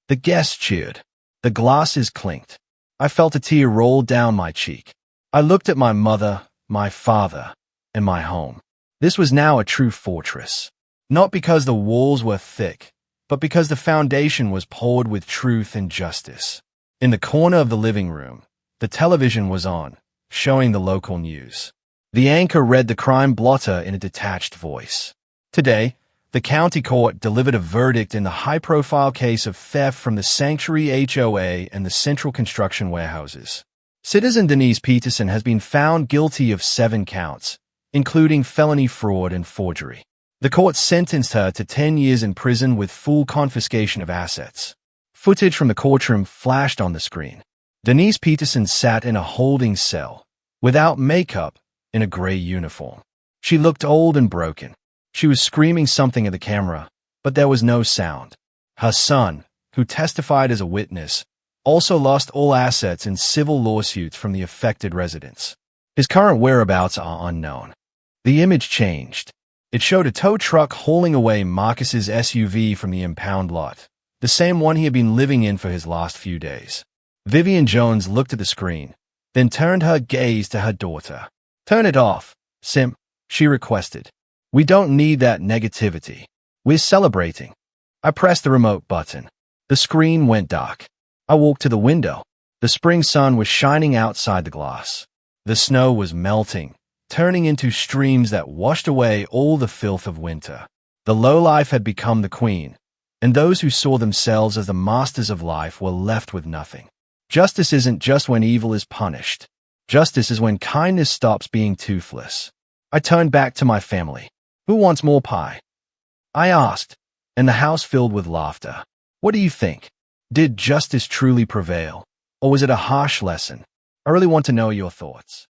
The guests cheered. The glasses clinked. I felt a tear roll down my cheek. I looked at my mother, my father, and my home. This was now a true fortress. Not because the walls were thick, but because the foundation was poured with truth and justice. In the corner of the living room, the television was on, showing the local news. The anchor read the crime blotter in a detached voice. Today, the county court delivered a verdict in the high-profile case of theft from the Sanctuary HOA and the Central Construction warehouses. Citizen Denise Peterson has been found guilty of 7 counts, including felony fraud and forgery. The court sentenced her to 10 years in prison with full confiscation of assets. Footage from the courtroom flashed on the screen. Denise Peterson sat in a holding cell, without makeup, in a gray uniform. She looked old and broken. She was screaming something at the camera, but there was no sound. Her son, who testified as a witness, also lost all assets in civil lawsuits from the affected residents. His current whereabouts are unknown. The image changed. It showed a tow truck hauling away Marcus's SUV from the impound lot, the same one he had been living in for his last few days. Vivian Jones looked at the screen, then turned her gaze to her daughter. "Turn it off, Sim," she requested. "We don't need that negativity. We're celebrating." I pressed the remote button. The screen went dark. I walked to the window. The spring sun was shining outside the glass. The snow was melting, turning into streams that washed away all the filth of winter. The lowlife had become the queen, and those who saw themselves as the masters of life were left with nothing. Justice isn't just when evil is punished. Justice is when kindness stops being toothless. I turned back to my family. "Who wants more pie?" I asked, and the house filled with laughter. What do you think? Did justice truly prevail, or was it a harsh lesson? I really want to know your thoughts.